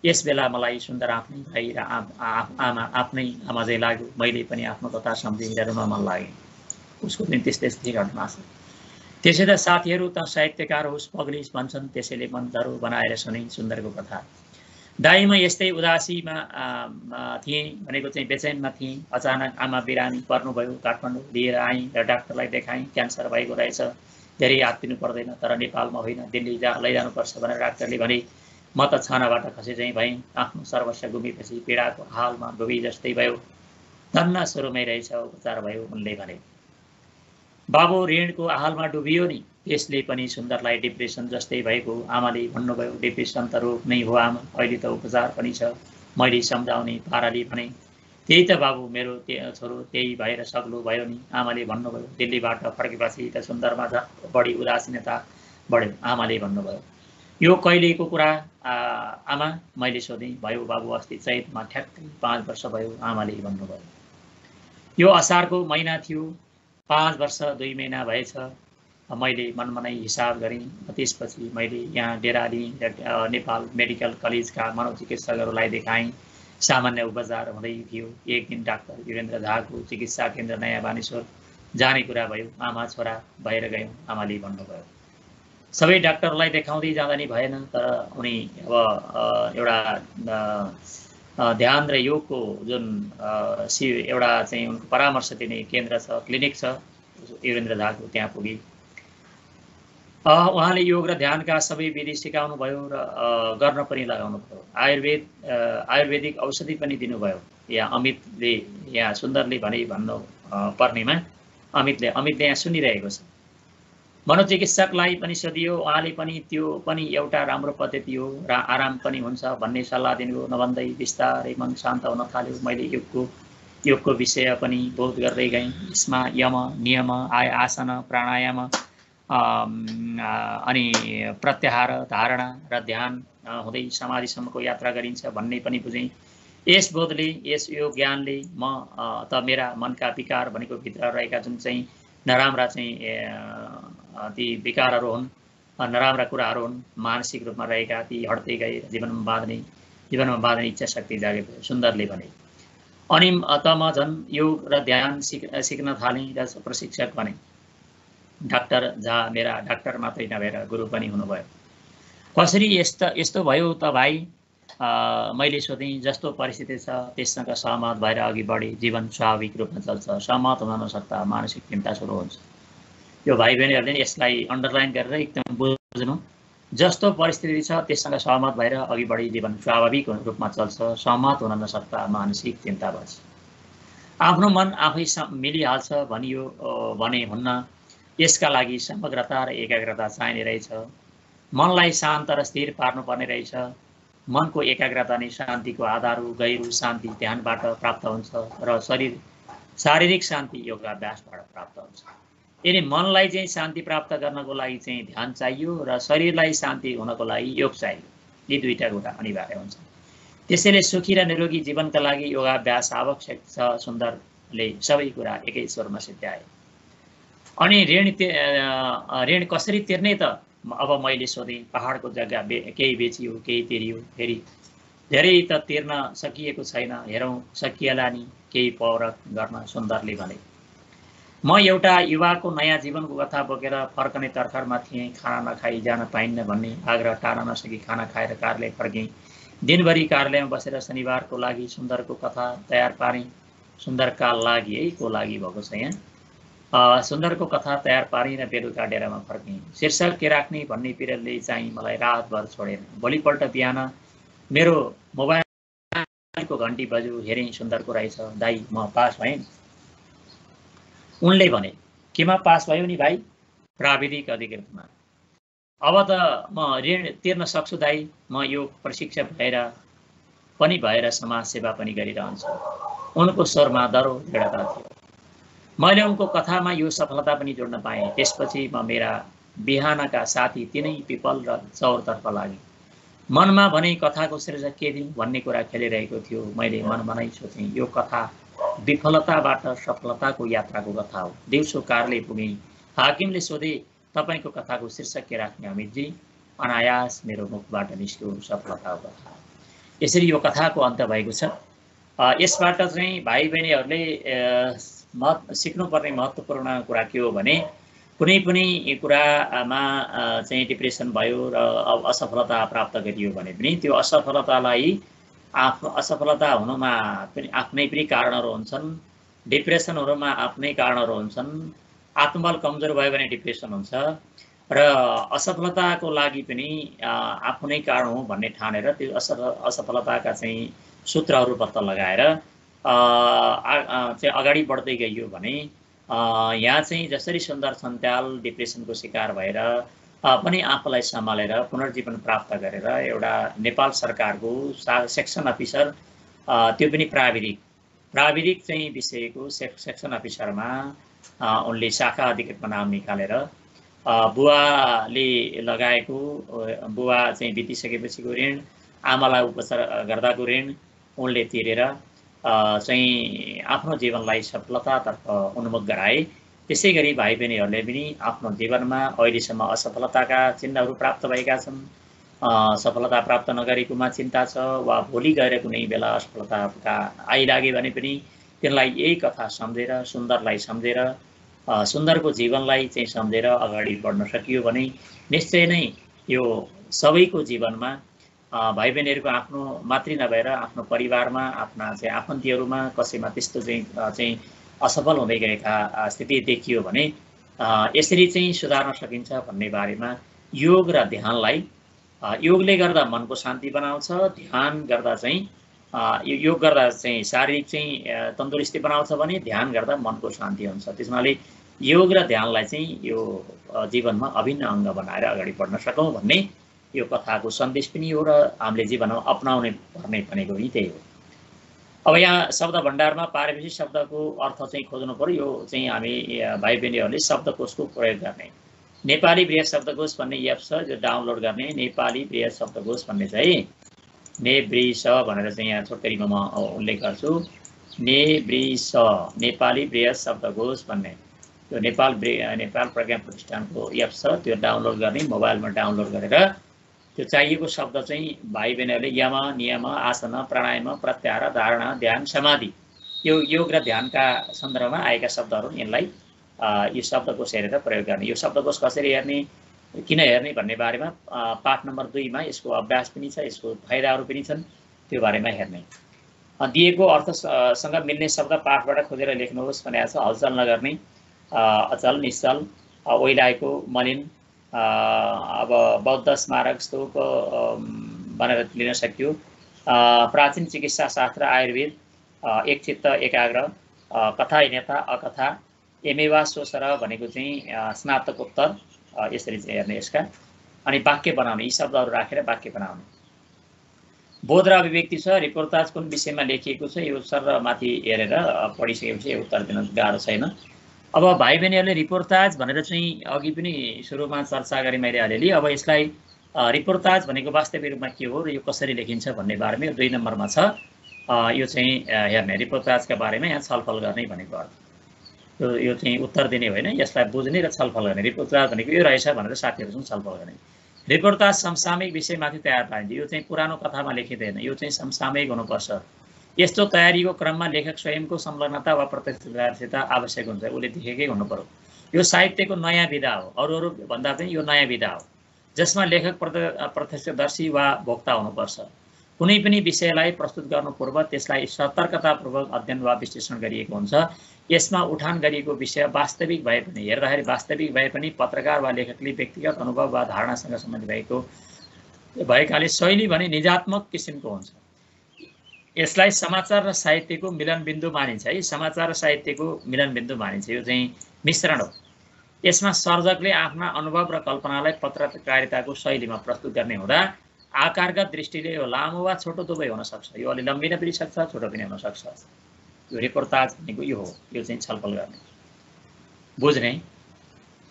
S1: यस बेला मलाई सुन्दर आफ्नै भाइ र आफ्नै आमा चाहिँ लाग्यो। मैले पनि आफ्नो कथा सम्झेँ र रुन मन लाग्यो। उसको पनि त्यस्तै घटना छ। त्यसै त साथीहरू त साहित्यकार होस्, पग्लिस भन्छन्, त्यसैले मन धरो बनाएर सुने सुन्दरको कथा। दाई म यस्तै उदासीमा थिएँ भनेको चाहिँ बेचैनमा थिएँ। अचानक आमा बिरामी पर्नुभयो। काठमाडौँ लिएर आएँ र डाक्टरलाई देखाएँ। क्यान्सर भएको रहेछ, धेरै हात दिनु पर्दैन, तर नेपालमा होइन, दिल्ली लैजानुपर्छ भनेर डाक्टरले भने। म त छानाबाट खसे चाहिँ भएँ। आफ्नो सर्वस्व गुमेपछि पीडाको हालमा डुबी जस्तै भयो। धन्न सुरुमै रहेछ, उपचार भयो, उनले भने। बाबु ऋणको हालमा डुबियो नि, त्यसले पनि सुन्दरलाई डिप्रेसन जस्तै भएको आमाले भन्नुभयो। डिप्रेसन त रोग नै हो आमा, अहिले त उपचार पनि छ। मैले सम्झाउने पाराले भने, त्यही त बाबु, मेरो छोरो त्यही भएर सग्लो भयो नि, आमाले भन्नुभयो। दिल्लीबाट फर्केपछि त सुन्दरमा बढी उदासीनता बढ्यो, आमाले भन्नुभयो। यो कहिलेको कुरा आमा, मैले सोधेँ। भयो बाबु, अस्ति चैतमा ठ्याक्कै 5 वर्ष भयो, आमाले भन्नुभयो। यो असारको महिना थियो, 5 वर्ष 2 महिना भएछ। मैले मनमनै हिसाब गरेँ। त्यसपछि मैले यहाँ डेरा लिएँ र नेपाल मेडिकल कलेजका मनोचिकित्सकहरूलाई देखाएँ। सामान्य उपचार हुँदै थियो। एक दिन डाक्टर वीरेन्द्र झाको चिकित्सा केन्द्र नयाँ बानेश्वर जाने कुरा भयो। आमा छोरा भएर गयौँ, आमाले भन्नुभयो। सबै डाक्टरलाई देखाउँदै जाँदा नि भएन, तर उनी अब एउटा ध्यान र योगको जुन एउटा चाहिँ उनको परामर्श दिने केन्द्र छ, क्लिनिक छ वीरेन्द्र झाको, त्यहाँ पुगे। उहाँले योग र ध्यानका सबै विधि सिकाउनु भयो र गर्न पनि लगाउनु भयो। आयुर्वेदिक औषधि पनि दिनुभयो। यहाँ अमितले, यहाँ सुन्दरले भन्नु पर्नेमा अमितले यहाँ सुनिरहेको छ। मनोचिकित्सकलाई पनि सोधियो, उहाँले पनि त्यो पनि एउटा राम्रो पद्धति हो र आराम पनि हुन्छ भन्ने सल्लाह दिनुभयो। नभन्दै बिस्तारै मन शान्त हुन थाल्यो। मैले योगको विषय पनि बोध गर्दै गएँ। यसमा यम, नियम, आसन, प्राणायाम अनि प्रत्याहार, धारणा र ध्यान हुँदै समाधिसम्मको यात्रा गरिन्छ भन्ने पनि बुझेँ। यस बोधले, यस यो ज्ञानले म त मेरा मनका विकार भनेको भित्र रहेका जुन चाहिँ नराम्रा चाहिँ ती विकारहरू हुन्, नराम्रा कुराहरू हुन्, मानसिक रूपमा रहेका ती हट्दै गए। जीवनमा बाँध्ने इच्छा शक्ति जागेको सुन्दरले भने। अनि त म झन् योग र ध्यान सिक्न थालेँ र प्रशिक्षक बने। डाक्टर झा मेरा डाक्टर मात्रै नभएर गुरु पनि हुनुभयो। कसरी यस्तो भयो त भाइ? मैले सोधेँ। जस्तो परिस्थिति छ त्यससँग सहमत भएर अघि बढे जीवन स्वाभाविक रूपमा चल्छ। सहमत हुन नसक्दा मानसिक चिन्ता सुरु हुन्छ। यो भाइ बहिनीहरूले यसलाई अन्डरलाइन गरेर एकदम बुझ्नु। जस्तो परिस्थिति छ त्यससँग सहमत भएर अघि बढी जीवन स्वाभाविक रूपमा चल्छ। सहमत हुन नसक्दा मानसिक चिन्ता बढ्छ। आफ्नो मन आफै मिलिहाल्छ भनियो भने हुन्न। यसका लागि समग्रता र एकाग्रता चाहिने रहेछ। मनलाई शान्त र स्थिर पार्नुपर्ने रहेछ। मनको एकाग्रता नै शान्तिको आधार हो। गहिरो शान्ति ध्यानबाट प्राप्त हुन्छ र शारीरिक शान्ति योगाभ्यासबाट प्राप्त हुन्छ। यदि मनलाई चाहिँ शान्ति प्राप्त गर्नको लागि चाहिँ ध्यान चाहियो र शरीरलाई शान्ति हुनको लागि योग चाहियो। यी दुईटा कुरा अनिवार्य हुन्छ। त्यसैले सुखी र निरोगी जीवनका लागि योगाभ्यास आवश्यक छ। सुन्दरले सबै कुरा एकै स्वरमा सिद्ध्याए। अनि ऋण कसरी तिर्ने त? अब मैले सोधेँ। पहाडको जग्गा केही बेचियो, केही तिरियो, फेरि धेरै त तिर्न सकिएको छैन। हेरौँ सकिएला नि केही पौरख गर्न, सुन्दरले भने। म एउटा युवाको नयाँ जीवनको कथा बोकेर फर्कने तर्खरमा थिएँ। खाना नखाई जान पाइन्न भन्ने आग्रह टार्न नसकी खाना खाएर कार्यालय फर्केँ। दिनभरि कार्यालयमा बसेर शनिबारको लागि सुन्दरको कथा तयार पारेँ। सुन्दरका लागि है को लागि भएको छ यहाँ। सुन्दरको कथा तयार पारेँ र बेलुका डेरामा फर्केँ। शीर्षक के राख्ने भन्ने पिरियडले चाहिँ मलाई रातभर छोडेन। भोलिपल्ट बिहान मेरो मोबाइलको घन्टी बज्यो। हेरेँ सुन्दरको रहेछ। दाइ म पास भएँ। उनले भने, केमा पास भयो नि भाइ? प्राविधिक अधिकृतमा। अब त म ऋण तिर्न सक्छु दाइ। म योग प्रशिक्षक भएर समाज सेवा पनि गरिरहन्छु। उनको स्वरमा दरो दृढता थियो। मैले उनको कथामा यो सफलता पनि जोड्न पाएँ। त्यसपछि म मेरा बिहानका साथी तिनै पिपल र चौरतर्फ लागेँ। मनमा भने कथाको शीर्षक के दिउँ भन्ने कुरा खेलिरहेको थियो। मैले मनमनै सोचेँ, यो कथा विफलताबाट सफलताको यात्राको कथा हो। दिउँसो कार्यालय पुगेँ। हाकिमले सोधे, तपाईँको कथाको शीर्षक के राख्ने अमितजी? अनायास मेरो मुखबाट निस्क्यो, सफलताको कथा। यसरी यो कथाको अन्त भएको छ। यसबाट चाहिँ भाइ बहिनीहरूले सिक्नुपर्ने महत्त्वपूर्ण कुरा के हो भने, कुनै पनि कुरामा चाहिँ डिप्रेसन भयो र असफलता प्राप्त गरियो भने पनि त्यो असफलतालाई आफ्नो असफलता हुनुमा पनि आफ्नै पनि कारणहरू हुन्छन्। डिप्रेसनहरूमा आफ्नै कारणहरू हुन्छन्। आत्मबल कमजोर भयो भने डिप्रेसन हुन्छ र असफलताको लागि पनि आफ्नै कारण हो भन्ने ठानेर त्यो असफलताका चाहिँ सूत्रहरू पत्ता लगाएर चाहिँ अगाडि बढ्दै गइयो भने यहाँ चाहिँ जसरी सुन्दर सन्त्याल डिप्रेसनको शिकार भएर पनि आफूलाई सम्हालेर पुनर्जीवन प्राप्त गरेर एउटा नेपाल सरकारको सेक्सन अफिसर, त्यो पनि प्राविधिक चाहिँ विषयको सेक्सन अफिसरमा उनले शाखा अधिकृतमा नाम निकालेर बुवाले लगाएको बुवा चाहिँ बितिसकेपछिको ऋण, आमालाई उपचार गर्दाको ऋण उनले तिरेर चाहिँ आफ्नो जीवनलाई सफलतातर्फ उन्मुख गराए त्यसै गरी भाइ बहिनीहरूले पनि आफ्नो जीवनमा अहिलेसम्म असफलताका चिन्हहरू प्राप्त भएका छन्, सफलता प्राप्त नगरेकोमा चिन्ता छ, वा भोलि गएर कुनै बेला असफलताका आइलागे भने पनि त्यसलाई यही कथा सम्झेर, सुन्दरलाई सम्झेर, सुन्दरको जीवनलाई चाहिँ सम्झेर अगाडि बढ्न सकियो भने निश्चय नै यो सबैको जीवनमा भाइ बहिनीहरूको आफ्नो मात्रै नभएर आफ्नो परिवारमा, आफ्ना चाहिँ आफन्तीहरूमा कसैमा त्यस्तो चाहिँ असफल हुँदै गएका स्थिति देखियो भने यसरी चाहिँ सुधार्न सकिन्छ भन्ने बारेमा योग र ध्यानलाई, योगले गर्दा मनको शान्ति बनाउँछ, ध्यान गर्दा चाहिँ योग गर्दा चाहिँ शारीरिक चाहिँ तन्दुरुस्ती बनाउँछ भने ध्यान गर्दा मनको शान्ति हुन्छ। त्यसमाले योग र ध्यानलाई चाहिँ यो जीवनमा अभिन्न अङ्ग बनाएर अगाडि बढ्न सकौँ भन्ने यो कथाको सन्देश पनि हो र हामीले जीवनमा अपनाउने पर्ने भनेको पनि त्यही हो। अब यहाँ शब्द भण्डारमा पारिभाषिक शब्दको अर्थ चाहिँ खोज्नु पर्यो। यो चाहिँ हामी भाइ बहिनीहरूले शब्दकोशको प्रयोग गर्ने, नेपाली बृहत शब्दकोश भन्ने एप छ, जो डाउनलोड गर्ने नेपाली बृहत शब्दकोश भन्ने चाहिँ नेब्रिस भनेर चाहिँ यहाँ छोटकरीमा म उल्लेख गर्छु। नेब्रिस नेपाली बृहत शब्दकोश भन्ने त्यो नेपाल प्रज्ञा प्रतिष्ठानको एप छ, त्यो डाउनलोड गर्ने, मोबाइलमा डाउनलोड गरेर त्यो चाहिएको शब्द चाहिँ भाइ बहिनीहरूले यम, नियम, आसन, प्राणायाम, प्रत्याहार, धारणा, ध्यान, समाधि, यो योग र ध्यानका सन्दर्भमा आएका शब्दहरू यसलाई यो शब्दकोश हेरेर प्रयोग गर्ने। यो शब्दकोश कसरी हेर्ने, किन हेर्ने भन्ने बारेमा पाठ नम्बर 2 मा यसको अभ्यास पनि छ, यसको फाइदाहरू पनि छन्, त्यो बारेमा हेर्ने। दिएको अर्थसँग मिल्ने शब्द पाठबाट खोजेर लेख्नुहोस् भनेको छ। हलचल नगर्ने, अचल, निश्चल, ओइलाएको, मलिन, अब बौद्ध स्मारक स्तूप भनेर लिन सक्यो। प्राचीन चिकित्सा शास्त्र, आयुर्वेद, एकचित्त, एकाग्र, कथाहीनता, अकथा, एमेवा सोसर भनेको चाहिँ स्नातकोत्तर, यसरी चाहिँ हेर्ने यसका। अनि वाक्य बनाउने, यी शब्दहरू राखेर वाक्य बनाउने। बोध र अभिव्यक्ति छ, रिपोर्टाज कुन विषयमा लेखिएको छ, यो सर माथि हेरेर पढिसकेपछि उत्तर दिन गाह्रो छैन। अब भाइ बहिनीहरूले रिपोर्टाज भनेर चाहिँ अघि पनि सुरुमा चर्चा गरेँ मैले अलिअलि। अब यसलाई रिपोर्टाज भनेको वास्तविक रूपमा के हो र यो कसरी लेखिन्छ भन्ने बारेमा यो 2 नम्बरमा छ। यो चाहिँ हेर्ने, रिपोर्टाजका बारेमा यहाँ छलफल गर्ने भनेको अर्थ। यो चाहिँ उत्तर दिने होइन, यसलाई बुझ्ने र छलफल गर्ने। रिपोर्टाज भनेको यो रहेछ भनेर साथीहरूसँग छलफल गर्ने। रिपोर्टाज समसामयिक विषयमाथि तयार पारिन्छ। यो चाहिँ पुरानो कथामा लेखिँदैन, यो चाहिँ समसामयिक हुनुपर्छ। यस्तो तयारीको क्रममा लेखक स्वयंको संलग्नता वा प्रत्यक्षता आवश्यक हुन्छ, उसले देखेकै हुनु पर्यो। यो साहित्यको नयाँ विधा हो, अरू भन्दा चाहिँ यो नयाँ विधा हो, जसमा लेखक प्रत्यक्षदर्शी वा भोक्ता हुनुपर्छ। कुनै पनि विषयलाई प्रस्तुत गर्नु पूर्व त्यसलाई सतर्कतापूर्वक अध्ययन वा विश्लेषण गरिएको हुन्छ। यसमा उठान गरिएको विषय वास्तविक भए पनि, हेर्दाखेरि वास्तविक भए पनि पत्रकार वा लेखकले व्यक्तिगत अनुभव वा धारणासँग सम्बन्धित भएकाले शैली भने निजात्मक किसिमको हुन्छ। यसलाई समाचार र साहित्यको मिलनबिन्दु मानिन्छ है, समाचार र साहित्यको मिलनबिन्दु मानिन्छ। यो चाहिँ मिश्रण हो। यसमा सर्जकले आफ्ना अनुभव र कल्पनालाई पत्रकारिताको शैलीमा प्रस्तुत गर्ने हुँदा आकारगत दृष्टिले यो लामो वा छोटो दुवै हुन सक्छ। यो अलि लम्बिन पनि सक्छ, छोटो पनि हुन सक्छ। यो रिपोर्टाज भनेको यो हो, यो चाहिँ छलफल गर्ने, बुझ्ने।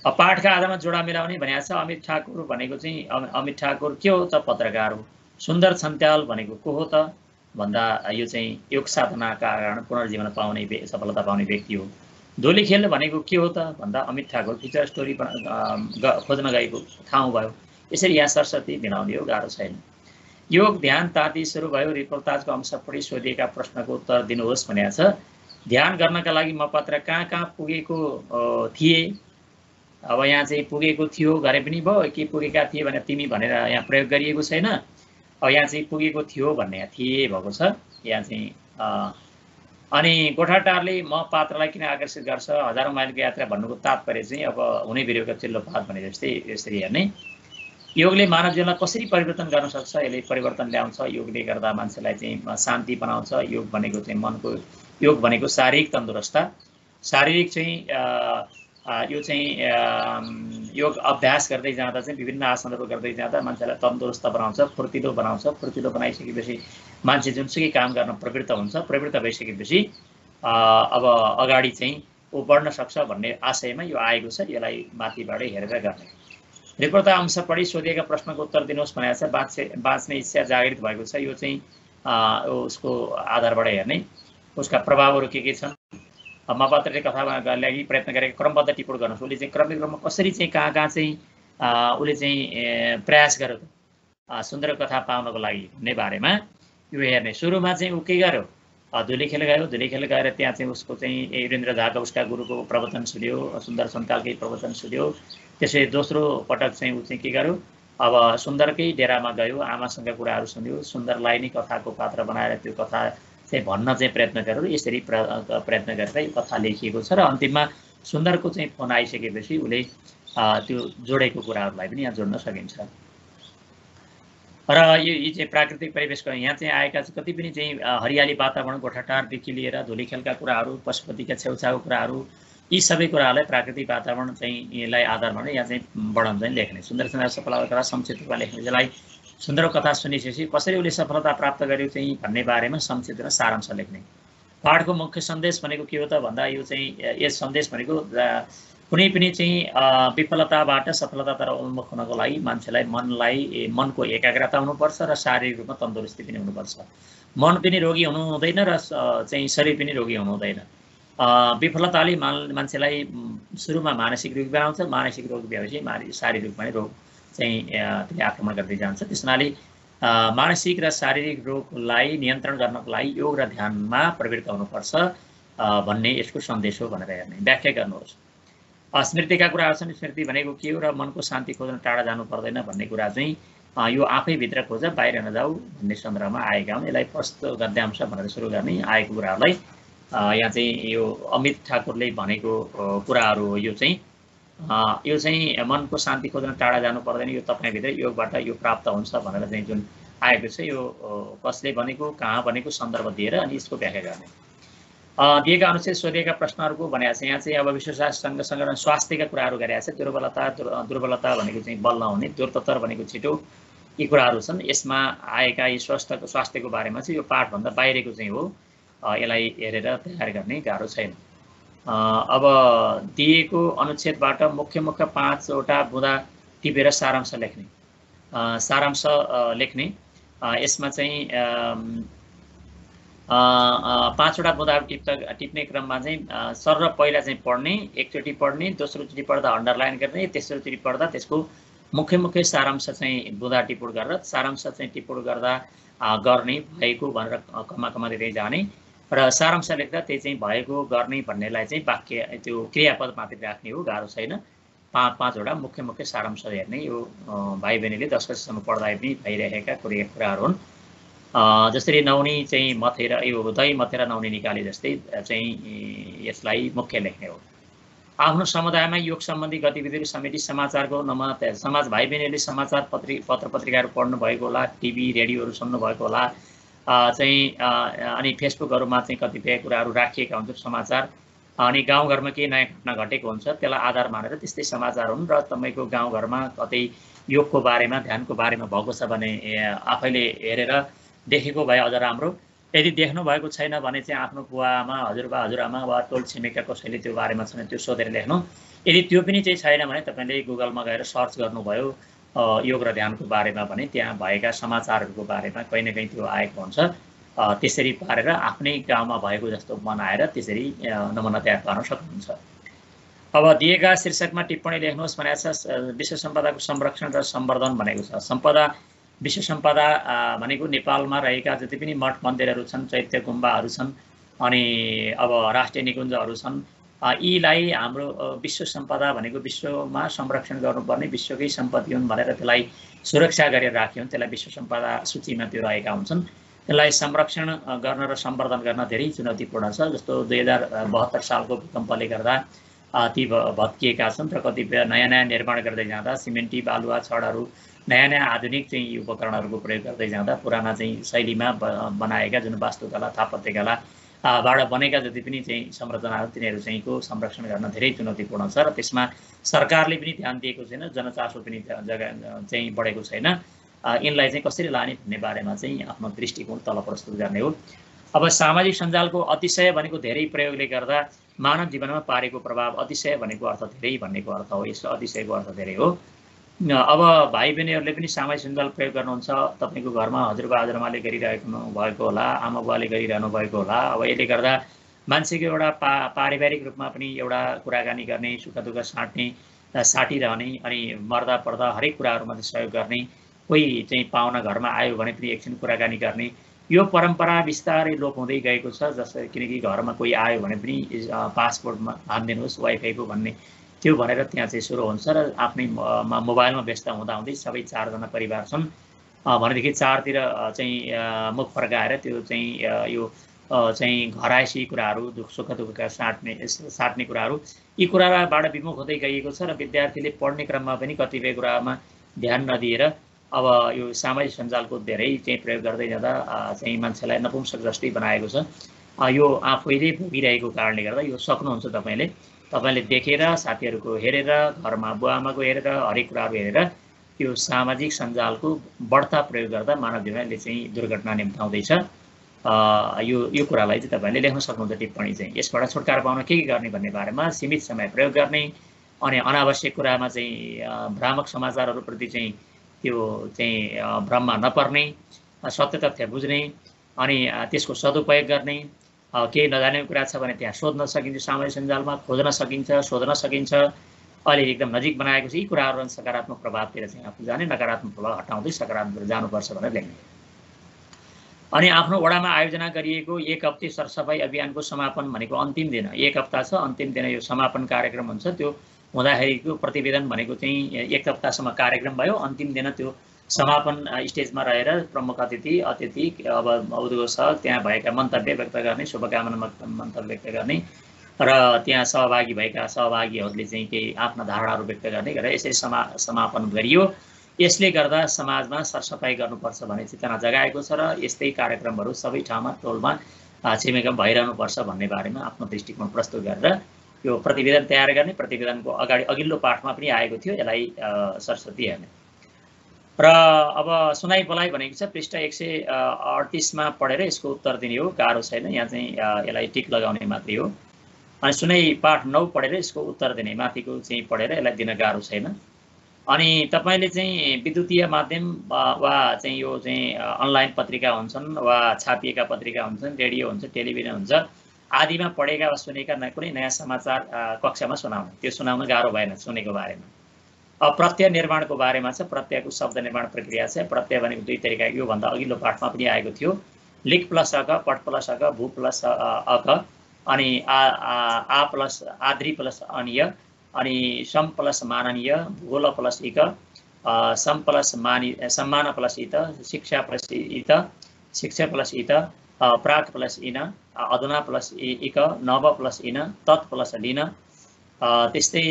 S1: पाठका आधारमा जोडा मिलाउने भनेको छ। अमित ठाकुर भनेको चाहिँ अमित ठाकुर के हो त? पत्रकार हो। सुन्दर छन्त्याल भनेको को हो त भन्दा यो चाहिँ योग साधनाका कारण पुनर्जीवन पाउने, सफलता पाउने व्यक्ति हो। दोली खेल भनेको के हो त भन्दा अमित ठाकुर फिचर स्टोरी खोज्न गएको ठाउँ भयो। यसरी यहाँ सरस्वती मिलाउने हो, गाह्रो छैन। योग ध्यान ताती सुरु भयो। रिपोर्टाजको अंश पढी सोधिएका प्रश्नको उत्तर दिनुहोस् भनेको छ। ध्यान गर्नका लागि म पत्र कहाँ कहाँ पुगेको थिएँ। अब यहाँ चाहिँ पुगेको थियो गरे पनि भयो, के पुगेका थिए भने तिमी भनेर यहाँ प्रयोग गरिएको छैन। अब यहाँ चाहिँ पुगेको थियो भन्ने थिए भएको छ यहाँ चाहिँ। अनि गोठाटारले म पात्रलाई किन आकर्षित गर्छ, हजारौं माइलको यात्रा भन्नुको तात्पर्य चाहिँ अब हुने बिरुवाको चिल्लो पात भने जस्तै यसरी हेर्ने। योगले मानव जीवनलाई कसरी परिवर्तन गर्न सक्छ, यसले परिवर्तन ल्याउँछ। योगले गर्दा मान्छेलाई चाहिँ शान्ति बनाउँछ। योग भनेको चाहिँ मनको, योग भनेको शारीरिक तन्दुरुस्ता, शारीरिक चाहिँ यो चाहिँ योग अभ्यास गर्दै जाँदा चाहिँ विभिन्न आसनहरू गर्दै जाँदा मान्छेलाई तन्दुरुस्त बनाउँछ, फुर्तिलो बनाउँछ। फुर्तिलो बनाइसकेपछि मान्छे जुनसुकै काम गर्न प्रवृत्त हुन्छ। प्रवृत्त भइसकेपछि अब अगाडि चाहिँ ऊ बढ्न सक्छ भन्ने आशयमा यो आएको छ। यसलाई माथिबाटै हेरेर गर्ने। रिपोर्टका अंश पढी सोधिएका प्रश्नको उत्तर दिनुहोस् भनेको छ। बाँच्ने इच्छा जागृत भएको छ। यो चाहिँ उसको आधारबाट हेर्ने, उसका प्रभावहरू के छन्। महापात्रले कथाका लागि प्रयत्न गरेको क्रमबद्ध टिप्पणी गर्नुहोस्। उसले चाहिँ क्रमिक क्रममा कसरी चाहिँ कहाँ चाहिँ उसले चाहिँ प्रयास गर्यो सुन्दर कथा पाउनको लागि भन्ने बारेमा यो हेर्ने। सुरुमा चाहिँ ऊ के गर्यो, धुलीखेल गयो। धुलीखेल गएर त्यहाँ चाहिँ उसको चाहिँ वीरेन्द्र झाका उसका गुरुको प्रवचन सुन्यो, सुन्दर सन्तालकै प्रवचन सुन्यो। त्यसै दोस्रो पटक चाहिँ ऊ चाहिँ के गर्यो, अब सुन्दरकै डेरामा गयो, आमासँग कुराहरू सुन्यो, सुन्दरलाई नै कथाको पात्र बनाएर त्यो कथा चाहिँ भन्न चाहिँ प्रयत्न गर्यो। यसरी प्रयत्न गरेर यो कथा लेखिएको छ र अन्तिममा सुन्दरको चाहिँ फोन आइसकेपछि उसले त्यो जोडेको कुराहरूलाई पनि यहाँ जोड्न सकिन्छ। र यो चाहिँ प्राकृतिक परिवेशको यहाँ चाहिँ आएका कति पनि चाहिँ हरियाली वातावरण, गोठाटारदेखि लिएर धुलीखेलका कुराहरू, पशुपतिका छेउछाउको कुराहरू, यी सबै कुराहरूलाई प्राकृतिक वातावरण चाहिँ यसलाई आधार मानेर यहाँ चाहिँ वर्णन चाहिँ लेख्ने। सुन्दर सफलता कथा संक्षिप्त रूपमा लेख्ने। यसलाई सुन्दर कथा सुनिसकेपछि कसरी उसले सफलता प्राप्त गर्यो चाहिँ भन्ने बारेमा संक्षिप्त र सारांश लेख्ने। पाठको मुख्य सन्देश भनेको के हो त भन्दा यो चाहिँ यस सन्देश भनेको कुनै पनि चाहिँ विफलताबाट सफलतातिर उन्मुख हुनको लागि मान्छेलाई मनको एकाग्रता हुनुपर्छ र शारीरिक रूपमा तन्दुरुस्ती पनि हुनुपर्छ। मन पनि रोगी हुनु हुँदैन र चाहिँ शरीर पनि रोगी हुनु हुँदैन। विफलताले मान्छेलाई सुरुमा मानसिक रोगी बनाउँछ, मानसिक रोग भएपछि शारीरिक रूपमा रोग चाहिँ त्यसले आक्रमण गर्दै जान्छ। त्यस हुनाले मानसिक र शारीरिक रोगलाई नियन्त्रण गर्नको लागि योग र ध्यानमा प्रवृत्त हुनुपर्छ भन्ने यसको सन्देश हो भनेर हेर्ने। व्याख्या गर्नुहोस्। स्मृतिका कुराहरू छन्। स्मृति भनेको के हो र मनको शान्ति खोज्न टाढा जानु पर्दैन भन्ने कुरा चाहिँ यो आफैभित्र खोज, बाहिर नजाऊ भन्ने सन्दर्भमा आएका हुन्। यसलाई प्रस्तुत गद्यांश भनेर सुरु गर्ने आएको कुराहरूलाई यहाँ चाहिँ यो अमित ठाकुरले भनेको कुराहरू हो। यो चाहिँ मनको शान्ति खोज्न टाढा जानु पर्दैन, यो तपाईँभित्र योगबाट यो प्राप्त हुन्छ भनेर चाहिँ जुन आएको छ, यो कसले भनेको, कहाँ भनेको, सन्दर्भ दिएर अनि यसको व्याख्या गर्ने। दिएका अनुसार सोधिएका प्रश्नहरूको भनेको छ यहाँ चाहिँ अब विश्वशास्त्रसँग सङ्गठन स्वास्थ्यका कुराहरू गरेका छ। दुर्बलता भनेको चाहिँ बल नहुने, दुर्ततर भनेको छिटो, यी कुराहरू छन्। यसमा आएका यी स्वास्थ्यको बारेमा चाहिँ यो पाठभन्दा बाहिरको चाहिँ हो। यसलाई हेरेर तयार गर्ने गाह्रो छैन। अब दिएको अनुच्छेदबाट मुख्य 5वटा बुँदा टिपेर सारांश लेख्ने। यसमा चाहिँ 5वटा बुँदा टिप्ने क्रममा चाहिँ सर पहिला चाहिँ पढ्ने, एकचोटि पढ्ने, दोस्रोचोटि पढ्दा अन्डरलाइन गर्ने, तेस्रोचोटि पढ्दा त्यसको मुख्य सारांश चाहिँ बुँदा टिप्पण गरेर सारांश चाहिँ टिप्पण गर्दा गर्ने, भएको भनेर कमा दिँदै जाने र सारांश लेख्दा त्यही चाहिँ भएको, गर्ने भन्नेलाई चाहिँ वाक्य त्यो क्रियापद मात्रै राख्ने हो, गाह्रो छैन। 5वटा मुख्य सारांश हेर्ने। यो भाइ बहिनीले 10 कक्षासम्म पढ्दा पनि भइरहेका कुराहरू हुन्। जसरी नौनी चाहिँ मथेर यो दही मथेर नौनी निकाले जस्तै चाहिँ यसलाई मुख्य लेख्ने हो। आफ्नो समुदायमा योग सम्बन्धी गतिविधिहरू समेटी समाचारको समाज भाइ बहिनीहरूले समाचार पत्र पत्रिकाहरू पढ्नु भएको होला, टिभी रेडियोहरू सुन्नु भएको होला, चाहिँ अनि फेसबुकहरूमा चाहिँ कतिपय कुराहरू राखिएका हुन्छन् समाचार। अनि गाउँघरमा केही नयाँ घटना घटेको हुन्छ, त्यसलाई आधार मानेर त्यस्तै समाचार हुन्। र तपाईँको गाउँघरमा कतै योगको बारेमा, ध्यानको बारेमा भएको छ भने आफैले हेरेर देखेको भए अझ राम्रो। यदि देख्नु भएको छैन भने चाहिँ आफ्नो बुवाआमा, हजुरबा, हजुरआमा वा टोल छिमेका कसैले त्यो बारेमा छैन त्यो सोधेर लेख्नु। यदि त्यो पनि चाहिँ छैन भने तपाईँले गुगलमा गएर सर्च गर्नुभयो योग र ध्यानको बारेमा भने त्यहाँ भएका समाचारहरूको बारेमा कहीँ न कहीँ त्यो आएको हुन्छ। त्यसरी पारेर आफ्नै गाउँमा भएको जस्तो बनाएर त्यसरी नमुना तयार पार्न सक्नुहुन्छ। अब दिएका शीर्षकमा टिप्पणी लेख्नुहोस् भनेको छ। विश्व सम्पदाको संरक्षण र सम्वर्धन भनेको छ। विश्व सम्पदा भनेको नेपालमा रहेका जति पनि मठ मन्दिरहरू छन्, चैत्य गुम्बाहरू छन्, अनि अब राष्ट्रिय निकुञ्जहरू छन्, यीलाई हाम्रो विश्व सम्पदा भनेको विश्वमा संरक्षण गर्नुपर्ने विश्वकै सम्पत्ति हुन् भनेर त्यसलाई सुरक्षा गरेर राख्यो भने त्यसलाई विश्व सम्पदा सूचीमा त्यो रहेका हुन्छन्। त्यसलाई संरक्षण गर्न र सम्वर्धन गर्न धेरै चुनौतीपूर्ण छ। जस्तो 2072 सालको भूकम्पले गर्दा ती भत्किएका छन् र कतिपय नयाँ निर्माण गर्दै जाँदा सिमेन्टी, बालुवा, छडहरू, नयाँ आधुनिक चाहिँ उपकरणहरूको प्रयोग गर्दै जाँदा पुराना चाहिँ शैलीमा बनाएका जुन वास्तुकला, स्थापत्यकला बाट बनेका जति पनि चाहिँ संरचनाहरू तिनीहरू चाहिँको संरक्षण गर्न धेरै चुनौतीपूर्ण छ र त्यसमा सरकारले पनि ध्यान दिएको छैन, जनचासो पनि चाहिँ बढेको छैन। यिनलाई चाहिँ कसरी लाने भन्ने बारेमा चाहिँ आफ्नो दृष्टिकोण तल प्रस्तुत गर्ने हो। अब सामाजिक सञ्जालको अतिशय भनेको धेरै प्रयोगले गर्दा मानव जीवनमा पारेको प्रभाव, अतिशय भनेको अर्थ धेरै भन्नेको अर्थ हो, यसको अतिशयको अर्थ धेरै हो। अब भाइ बहिनीहरूले पनि सामाजिक सञ्जाल प्रयोग गर्नुहुन्छ। तपाईँको घरमा हजुरबा हजुरआमाले गरिरहेको भएको होला, आमा बुवाले गरिरहनु भएको होला। अब यसले गर्दा मान्छेको एउटा पारिवारिक रूपमा पनि एउटा कुराकानी गर्ने, सुख दुःख साटिरहने, अनि मर्दा पर्दा हरेक कुराहरूमा सहयोग गर्ने, कोही चाहिँ पाहुना घरमा आयो भने पनि एकछिन कुराकानी गर्ने, यो परम्परा बिस्तारै लोप हुँदै गएको छ। जस्तै किनकि घरमा कोही आयो भने पनि पासपोर्टमा हानिदिनुहोस् वाइफाईको भन्ने, त्यो भनेर त्यहाँ चाहिँ सुरु हुन्छ र आफ्नै मोबाइलमा व्यस्त हुँदाहुँदै सबै 4 जना परिवार छन् भनेदेखि चारतिर चाहिँ मुख फर्काएर त्यो चाहिँ यो चाहिँ घरायसी कुराहरू, सुख दुःखका साट्ने कुराहरू, यी कुराबाट विमुख हुँदै गइएको छ र विद्यार्थीले पढ्ने क्रममा पनि कतिपय कुरामा ध्यान नदिएर अब यो सामाजिक सञ्जालको धेरै चाहिँ प्रयोग गर्दै जाँदा चाहिँ मान्छेलाई नपुंसक जस्तै बनाएको छ। यो आफैले भोगिरहेको कारणले गर्दा यो सक्नुहुन्छ तपाईँले देखेर, साथीहरूको हेरेर, घरमा बुवाआमाको हेरेर, हरेक कुराहरू हेरेर यो सामाजिक सञ्जालको बढ्ता प्रयोग गर्दा मानव जीवनले चाहिँ दुर्घटना निम्ताउँदैछ। यो कुरालाई चाहिँ तपाईँले लेख्न सक्नुहुन्छ टिप्पणी चाहिँ। यसबाट छुटकारा पाउन के गर्ने भन्ने बारेमा सीमित समय प्रयोग गर्ने, अनि अनावश्यक कुरामा चाहिँ भ्रामक समाचारहरूप्रति चाहिँ त्यो चाहिँ भ्रममा नपर्ने, सत्य तथ्य बुझ्ने, अनि त्यसको सदुपयोग गर्ने, केही नजानेको कुरा छ भने त्यहाँ सोध्न सकिन्छ, सामाजिक सञ्जालमा खोज्न सकिन्छ, सोध्न सकिन्छ। अहिले एकदम नजिक बनाएको छ। यी कुराहरू सकारात्मक प्रभावतिर चाहिँ आफू जाने, नकारात्मक प्रभाव हटाउँदै सकारात्मक जानुपर्छ भनेर लेख्ने। अनि आफ्नो वडामा आयोजना गरिएको 1 हप्ते सरसफाई अभियानको समापन भनेको अन्तिम दिन, 1 हप्ता छ, अन्तिम दिन यो समापन कार्यक्रम हुन्छ। त्यो हुँदाखेरिको प्रतिवेदन भनेको चाहिँ 1 हप्तासम्म कार्यक्रम भयो, अन्तिम दिन त्यो समापन स्टेजमा रहेर प्रमुख अतिथि अब उद्घोषक त्यहाँ भएका मन्तव्य व्यक्त गर्ने, शुभकामना मन्तव्य व्यक्त गर्ने र त्यहाँ सहभागी भएका सहभागीहरूले चाहिँ केही आफ्ना धारणाहरू व्यक्त गर्ने गरेर यसरी समापन गरियो। यसले गर्दा समाजमा सरसफाई गर्नुपर्छ भन्ने चेतना जगाएको छ र यस्तै कार्यक्रमहरू सबै ठाउँमा टोलमा छिमेकमा भइरहनुपर्छ भन्ने बारेमा आफ्नो दृष्टिकोण प्रस्तुत गरेर यो प्रतिवेदन तयार गर्ने। प्रतिवेदनको अघिल्लो पाठमा पनि आएको थियो, यसलाई सरस्वती हेर्ने। र अब सुनाइ बोलाइ भनेको छ पृष्ठ 138 मा पढेर यसको उत्तर दिने हो, गाह्रो छैन, यहाँ चाहिँ यसलाई टिक लगाउने मात्रै हो। अनि सुनाइ पाठ 9 पढेर यसको उत्तर दिने, माथिको चाहिँ पढेर यसलाई दिन गाह्रो छैन। अनि तपाईँले चाहिँ विद्युतीय माध्यम वा चाहिँ यो चाहिँ अनलाइन पत्रिका हुन्छन् वा छापिएका पत्रिका हुन्छन्, रेडियो हुन्छ, टेलिभिजन हुन्छ आदिमा पढेका वा सुनेका कुनै नयाँ समाचार कक्षामा सुनाउनु, त्यो सुनाउन गाह्रो भएन सुनेको बारेमा। अब प्रत्यय निर्माणको बारेमा छ। प्रत्ययको शब्द निर्माण प्रक्रिया छ। प्रत्यय भनेको 2 तरिका, योभन्दा अघिल्लो पाठमा पनि आएको थियो। लिक प्लस अक, पट प्लस अक, भू प्लस अक, अनि आ प्लस आद्री प्लस अनिय, अनि सम प्लस माननीय, भूगोल प्लस इक, सम प्लस सम्मान प्लस इत, शिक्षा प्लस इत, शिक्षा प्लस इत, प्राक प्लस इन, अधुना प्लस इक, नव प्लस इन, तत् प्लस लिन, त्यस्तै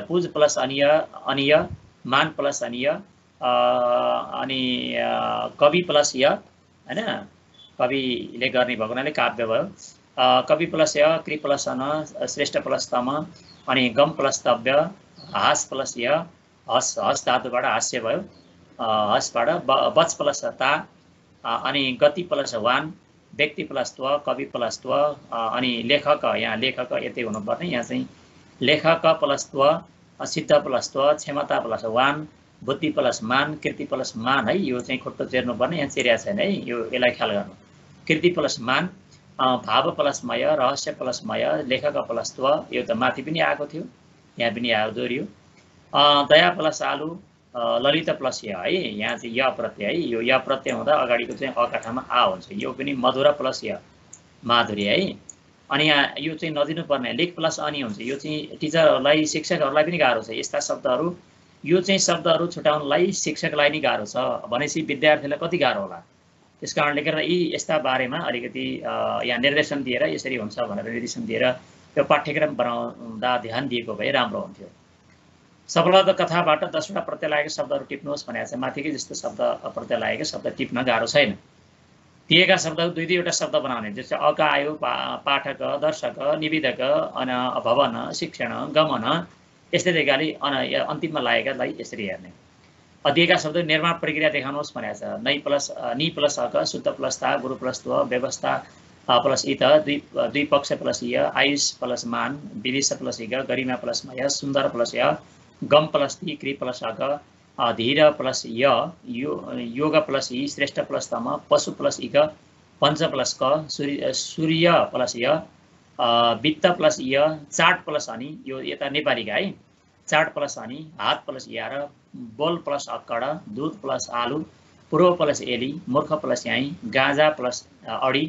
S1: पुज प्लस अनिय, मान प्लस अनिय, अनि कवि प्लस य, हैन, कविले गर्ने भएको हुनाले काव्य भयो। कवि प्लस य, कृ प्लस अन, श्रेष्ठ प्लस तम, अनि गम प्लस तव्य, हास प्लस य, हस धातुबाट हास्य भयो, हसबाट बच प्लस ता, अनि गति प्लस वान, व्यक्ति प्लस त्व, कवि प्लस त्व, अनि लेखक, यहाँ लेखक यतै हुनुपर्ने, यहाँ चाहिँ लेखक प्लस त्व, सिद्ध प्लस त्व, क्षमता प्लस वान, बुद्धि प्लस मान, कृति प्लस मान, है, यो चाहिँ खुट्टो चेर्नुपर्ने, यहाँ चेरिया छैन है, यसलाई ख्याल गर्नु। कृति प्लस मान, भाव प्लस मय, रहस्य प्लस मय, लेखक प्लस त्व, यो त माथि पनि आएको थियो, यहाँ पनि आयो, दोहोरियो। दया प्लस आलु, ललित प्लस य, है, यहाँ चाहिँ य प्रत्यय, है, यो य प्रत्यय हुँदा अगाडिको चाहिँ अकाठामा आ हुन्छ, यो पनि मधुर प्लस य, माधुर्य, है। अनि यहाँ यो चाहिँ नदिनुपर्ने लिक प्लस अनि हुन्छ, यो चाहिँ टिचरहरूलाई, शिक्षकहरूलाई पनि गाह्रो छ यस्ता शब्दहरू। यो चाहिँ शब्दहरू छुटाउनलाई शिक्षकलाई नै गाह्रो छ भनेपछि विद्यार्थीलाई कति गाह्रो होला। त्यस कारणले गर्दा यी यस्ता बारेमा अलिकति यहाँ निर्देशन दिएर यसरी हुन्छ भनेर निर्देशन दिएर यो पाठ्यक्रम बनाउँदा ध्यान दिएको भए राम्रो हुन्थ्यो। शब्द कथाबाट 10वटा प्रत्यय लागेको शब्दहरू टिप्नुहोस् भनेको छ। माथिकै जस्तो शब्द प्रत्यय लागेको शब्द टिप्न गाह्रो छैन। दिएका शब्दहरू 2-2वटा शब्द बनाउने, जस्तै अक आयो, पाठक, दर्शक, निवेदक, अन, भवन, शिक्षण, गमन, यस्तै तरिकाले अन्तिममा लागेकालाई यसरी हेर्ने। दिएका शब्द निर्माण प्रक्रिया देखाउनुहोस् भनेको छ। नि प्लस अक, शुद्ध प्लस ता, गुरु प्लस त्व, व्यवस्था प्लस इत, दुई पक्ष प्लस य, आयुष प्लस मान, विदेश प्लस इग, गरिमा प्लस मय, सुन्दर प्लस य, गम प्लस ती, कृ प्लस अक, धीर प्लस य, योग प्लस इ, श्रेष्ठ प्लस तम, पशु प्लस इग, पंच प्लस क, सूर्य प्लस य, वित्त प्लस य, चाट प्लस अनि, यो यता नेपालीका है, चाट प्लस अनि, हात प्लस यार, बोल प्लस अक्कड, दुध प्लस आलु, पूर्व प्लस एली, मूर्ख प्लस याई, गाँजा प्लस अडी।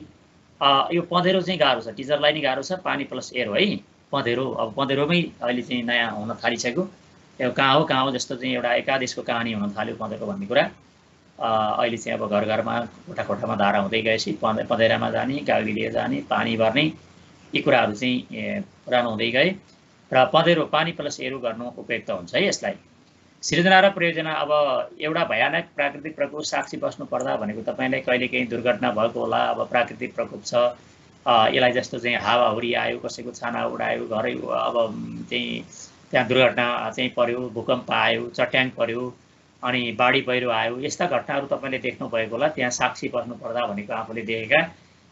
S1: यो पँधेरो चाहिँ गाह्रो छ, टिचरलाई नै गाह्रो छ। पानी प्लस एरो है, पँधेरो। अब पँधेरोमै अहिले चाहिँ नयाँ हुन थालिसक्यो। यो कहाँ हो जस्तो चाहिँ एउटा एकादेशको कहानी हुन थाल्यो पँधेरो भन्ने कुरा। अहिले चाहिँ अब घर घरमा कोठा कोठामा धारा हुँदै गएपछि पँधेरामा जाने, गाडी लिएर जाने, पानी भर्ने, यी कुराहरू चाहिँ पुरानो हुँदै गए र पँधेरो पानी प्लस एरो गर्नु उपयुक्त हुन्छ है यसलाई। सृजना र प्रयोजना, अब एउटा भयानक प्राकृतिक प्रकोप साक्षी बस्नु पर्दा भनेको तपाईँलाई कहिलेकाहीँ दुर्घटना भएको होला। अब प्राकृतिक प्रकोप छ, यसलाई जस्तो चाहिँ हावाहुरी आयो, कसैको छाना उडायो, घरै अब चाहिँ त्यहाँ दुर्घटना चाहिँ पर्यो, भूकम्प आयो, चट्याङ पर्यो, अनि बाढी पहिरो आयो, यस्ता घटनाहरू तपाईँले देख्नुभएको होला। त्यहाँ साक्षी बस्नु पर्दा भनेको आफूले देखेका,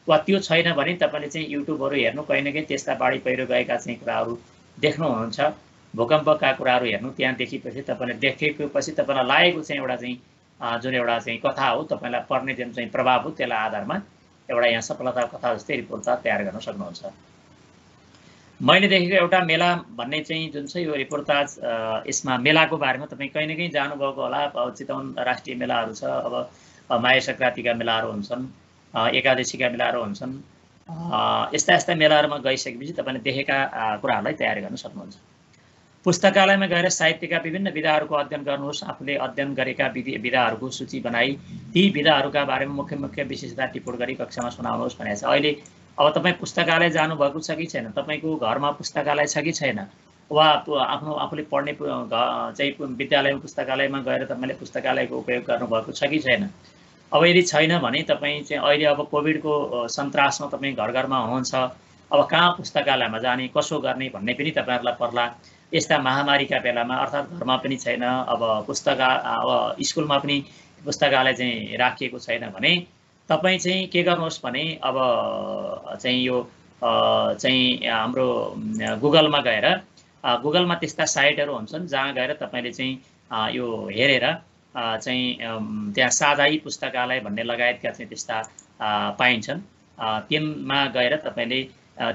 S1: वा त्यो छैन भने तपाईँले चाहिँ युट्युबहरू हेर्नु, कहीँ न कहीँ त्यस्ता बाढी पहिरो गएका चाहिँ कुराहरू देख्नुहुन्छ। भूकम्पका कुराहरू हेर्नु, त्यहाँ देखेपछि तपाईँले देखेपछि तपाईँलाई लागेको चाहिँ एउटा चाहिँ जुन एउटा चाहिँ कथा हो, तपाईँलाई पर्ने जुन चाहिँ प्रभाव हो, त्यसलाई आधारमा एउटा यहाँ सफलता कथा जस्तै रिपोर्ट तयार गर्न सक्नुहुन्छ। मैले देखेको एउटा मेला भन्ने चाहिँ जुन छ यो रिपोर्टाज, यसमा मेलाको बारेमा तपाईँ कहीँ न कहीँ जानुभएको होला। चितवन राष्ट्रिय मेलाहरू छ, अब माया सङ्क्रान्तिका मेलाहरू हुन्छन्, एकादशीका मेलाहरू हुन्छन्। यस्ता यस्ता मेलाहरूमा गइसकेपछि तपाईँले देखेका कुराहरूलाई तयार गर्न सक्नुहुन्छ। पुस्तकालयमा गएर साहित्यका विभिन्न विधाहरूको अध्ययन गर्नुहोस्। आफूले अध्ययन गरेका विधाहरूको सूची बनाई ती विधाहरूका बारेमा मुख्य मुख्य विशेषता टिप्पण गरी कक्षामा सुनाउनुहोस् भनेको छ। अहिले अब तपाईँ पुस्तकालय जानुभएको छ कि छैन, तपाईँको घरमा पुस्तकालय छ कि छैन, वा आफूले पढ्ने चाहिँ विद्यालयमा पुस्तकालयमा गएर तपाईँले पुस्तकालयको उपयोग गर्नुभएको छ कि छैन। अब यदि छैन भने तपाईँ चाहिँ अहिले अब कोभिडको सन्तासमा तपाईँ घर घरमा हुनुहुन्छ, अब कहाँ पुस्तकालयमा जाने, कसो गर्ने भन्ने पनि तपाईँहरूलाई पर्ला। यस्ता महामारीका बेलामा अर्थात् घरमा पनि छैन, अब अब स्कुलमा पनि पुस्तकालय चाहिँ राखिएको छैन भने तपाईँ चाहिँ के गर्नुहोस् भने अब चाहिँ यो चाहिँ हाम्रो गुगलमा गएर, गुगलमा त्यस्ता साइटहरू हुन्छन् जहाँ गएर तपाईँले चाहिँ यो हेरेर चाहिँ त्यहाँ साझाई पुस्तकालय भन्ने लगायतका चाहिँ त्यस्ता पाइन्छन्। तिनमा गएर तपाईँले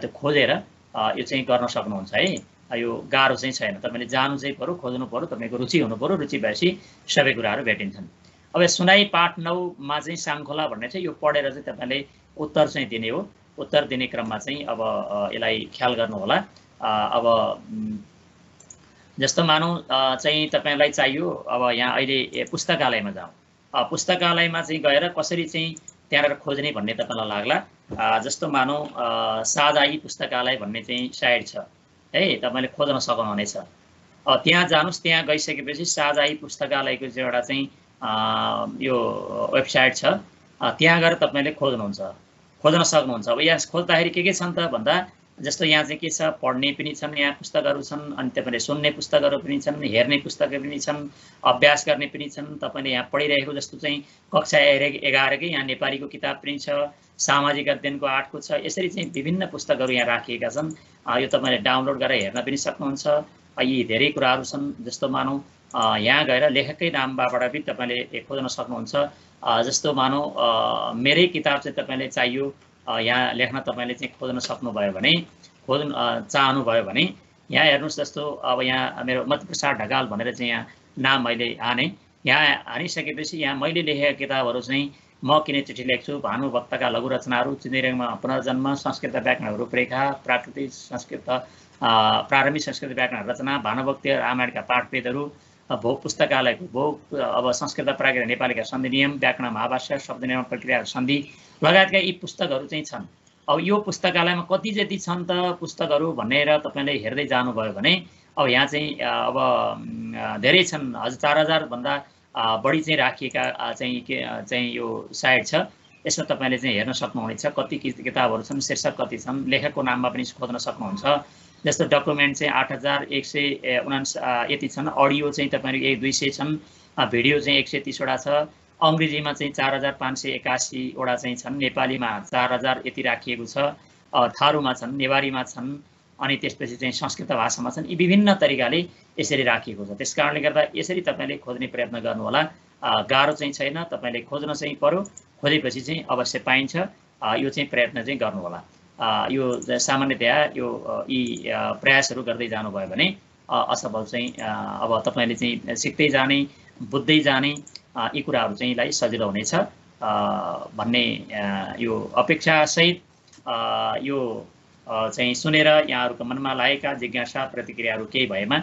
S1: त्यो खोजेर यो चाहिँ गर्न सक्नुहुन्छ है। यो गाह्रो चाहिँ छैन, तपाईँले जानु चाहिँ पर्यो, खोज्नु पर्यो, तपाईँको रुचि हुनु पर्यो, रुचि भएपछि सबै कुराहरू भेटिन्छन्। अब सुनाई पाठ 9मा चाहिँ साङ्खोला भन्ने चाहिँ यो पढेर चाहिँ तपाईँले उत्तर चाहिँ दिने हो। उत्तर दिने क्रममा चाहिँ अब यसलाई ख्याल गर्नु होला। अब जस्तो मानौँ चाहिँ तपाईँलाई चाहियो, अब यहाँ अहिले पुस्तकालयमा जाउँ, पुस्तकालयमा चाहिँ गएर कसरी चाहिँ त्यहाँबाट खोज्ने भन्ने तपाईँलाई लाग्ला। जस्तो मानौँ साझाई पुस्तकालय भन्ने चाहिँ साइट छ है, तपाईँले खोज्न सक्नुहुनेछ। त्यहाँ जानुहोस्, त्यहाँ गइसकेपछि साझाई पुस्तकालयको चाहिँ एउटा चाहिँ यो वेबसाइट छ, त्यहाँ गएर तपाईँले खोज्न सक्नुहुन्छ। अब यहाँ खोज्दाखेरि के छन् त भन्दा, जस्तो यहाँ चाहिँ के छ, पढ्ने पनि छन्, यहाँ पुस्तकहरू छन्, अनि तपाईँले सुन्ने पुस्तकहरू पनि छन्, हेर्ने पुस्तकहरू पनि छन्, अभ्यास गर्ने पनि छन्। तपाईँले यहाँ पढिरहेको जस्तो चाहिँ कक्षा 11कै यहाँ नेपालीको किताब पनि छ, सामाजिक अध्ययनको 8को छ, यसरी चाहिँ विभिन्न पुस्तकहरू यहाँ राखिएका छन्। यो तपाईँले डाउनलोड गरेर हेर्न पनि सक्नुहुन्छ। यी धेरै कुराहरू छन्। जस्तो मानौँ यहाँ गएर लेखककै नामबाट पनि तपाईँले खोज्न सक्नुहुन्छ। जस्तो मानौँ मेरै किताब चाहिँ तपाईँले चाहियो, यहाँ लेख्न तपाईँले चाहिँ खोज्न सक्नुभयो भने, खोज्न चाहनुभयो भने यहाँ हेर्नुहोस्। जस्तो अब यहाँ मेरो मध्यप्रसाद ढकाल भनेर चाहिँ यहाँ नाम मैले हाने। यहाँ हानिसकेपछि यहाँ मैले लेखेका किताबहरू चाहिँ म किन चिठी लेख्छु, भानुभक्तका लघु रचनाहरू, चिन्दिरङमा पुनर्जन्म, संस्कृत व्याकरण रूपरेखा, प्राकृतिक संस्कृत प्रारम्भिक संस्कृत व्याकरण रचना, भानुभक्ति रामायणका पाठवेदहरू, भोग पुस्तकालयको भोग, अब संस्कृत प्राकृत नेपालीका सन्धि नियम, व्याकरण महाभाष्य, शब्द निर्माण प्रक्रिया सन्धि लगायतका यी पुस्तकहरू चाहिँ छन्। अब यो पुस्तकालयमा कति जति छन् त पुस्तकहरू भनेर तपाईँले हेर्दै जानुभयो भने अब यहाँ चाहिँ अब धेरै छन्, 4000 भन्दा बढी चाहिँ राखिएका चाहिँ यो साइट छ। यसमा तपाईँले चाहिँ हेर्न सक्नुहुनेछ कति किताबहरू छन्, शीर्षक कति छन्, लेखकको नाममा पनि खोज्न सक्नुहुन्छ। जस्तो डकुमेन्ट चाहिँ 8149 यति छन्, अडियो चाहिँ तपाईँहरू 1200 छन्, भिडियो चाहिँ 130वटा छ, अङ्ग्रेजीमा चाहिँ 4581वटा चाहिँ छन्, नेपालीमा 4000 यति राखिएको छ, थारूमा छन्, नेवारीमा छन्, अनि त्यसपछि चाहिँ संस्कृत भाषामा छन्। यी विभिन्न तरिकाले यसरी राखिएको छ। त्यस कारणले गर्दा यसरी तपाईँले खोज्ने प्रयत्न गर्नुहोला। गाह्रो चाहिँ छैन, तपाईँले खोज्न चाहिँ पर्यो, खोजेपछि चाहिँ अवश्य पाइन्छ। यो चाहिँ प्रयत्न चाहिँ गर्नुहोला। यो सामान्यतया यो यी प्रयासहरू गर्दै जानुभयो भने असफल चाहिँ अब तपाईँले चाहिँ सिक्दै जाने बुझ्दै जाने यी कुराहरू चाहिँलाई सजिलो हुनेछ भन्ने यो अपेक्षासहित यो चाहिँ सुनेर यहाँहरूको मनमा लागेका जिज्ञासा प्रतिक्रियाहरू केही भएमा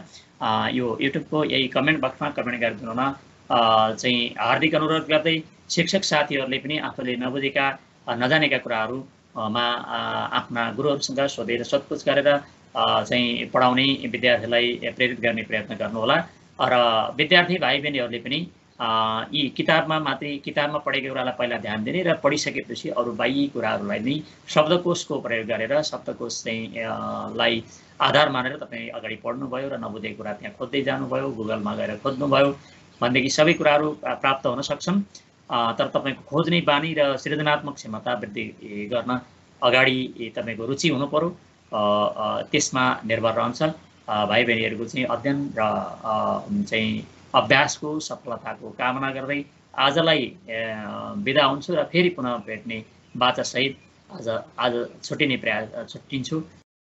S1: यो युट्युबको यही कमेन्ट बक्समा कमेन्ट गरिदिनु हुन चाहिँ हार्दिक अनुरोध गर्दै शिक्षक साथीहरूले पनि आफूले नबुझेका नजानेका कुराहरूमा आफ्ना गुरुहरूसँग सोधेर सोधपुछ गरेर चाहिँ पढाउने विद्यार्थीलाई प्रेरित गर्ने प्रयत्न गर्नुहोला र विद्यार्थी भाइ बहिनीहरूले पनि यी किताबमा मात्रै किताबमा पढेको कुरालाई पहिला ध्यान दिने र पढिसकेपछि अरू बाह्य कुराहरूलाई नै शब्दकोशको प्रयोग गरेर शब्दकोश चाहिँ लाई आधार मानेर तपाईँ अगाडि पढ्नुभयो र नबुझेको कुरा त्यहाँ खोज्दै जानुभयो गुगलमा गएर खोज्नुभयो भनेदेखि सबै कुराहरू प्राप्त हुन सक्छन् तर तपाईँको खोज्ने बानी र सृजनात्मक क्षमता वृद्धि गर्न अगाडि तपाईँको रुचि हुनु पर्यो त्यसमा निर्भर रहन्छ भाइ बहिनीहरूको चाहिँ अध्ययन र चाहिँ अभ्यासको सफलताको कामना गर्दै आजलाई बिदा हुन्छु र फेरि पुनः भेट्ने बाचासहित आज छुट्टिने छुट्टिन्छु।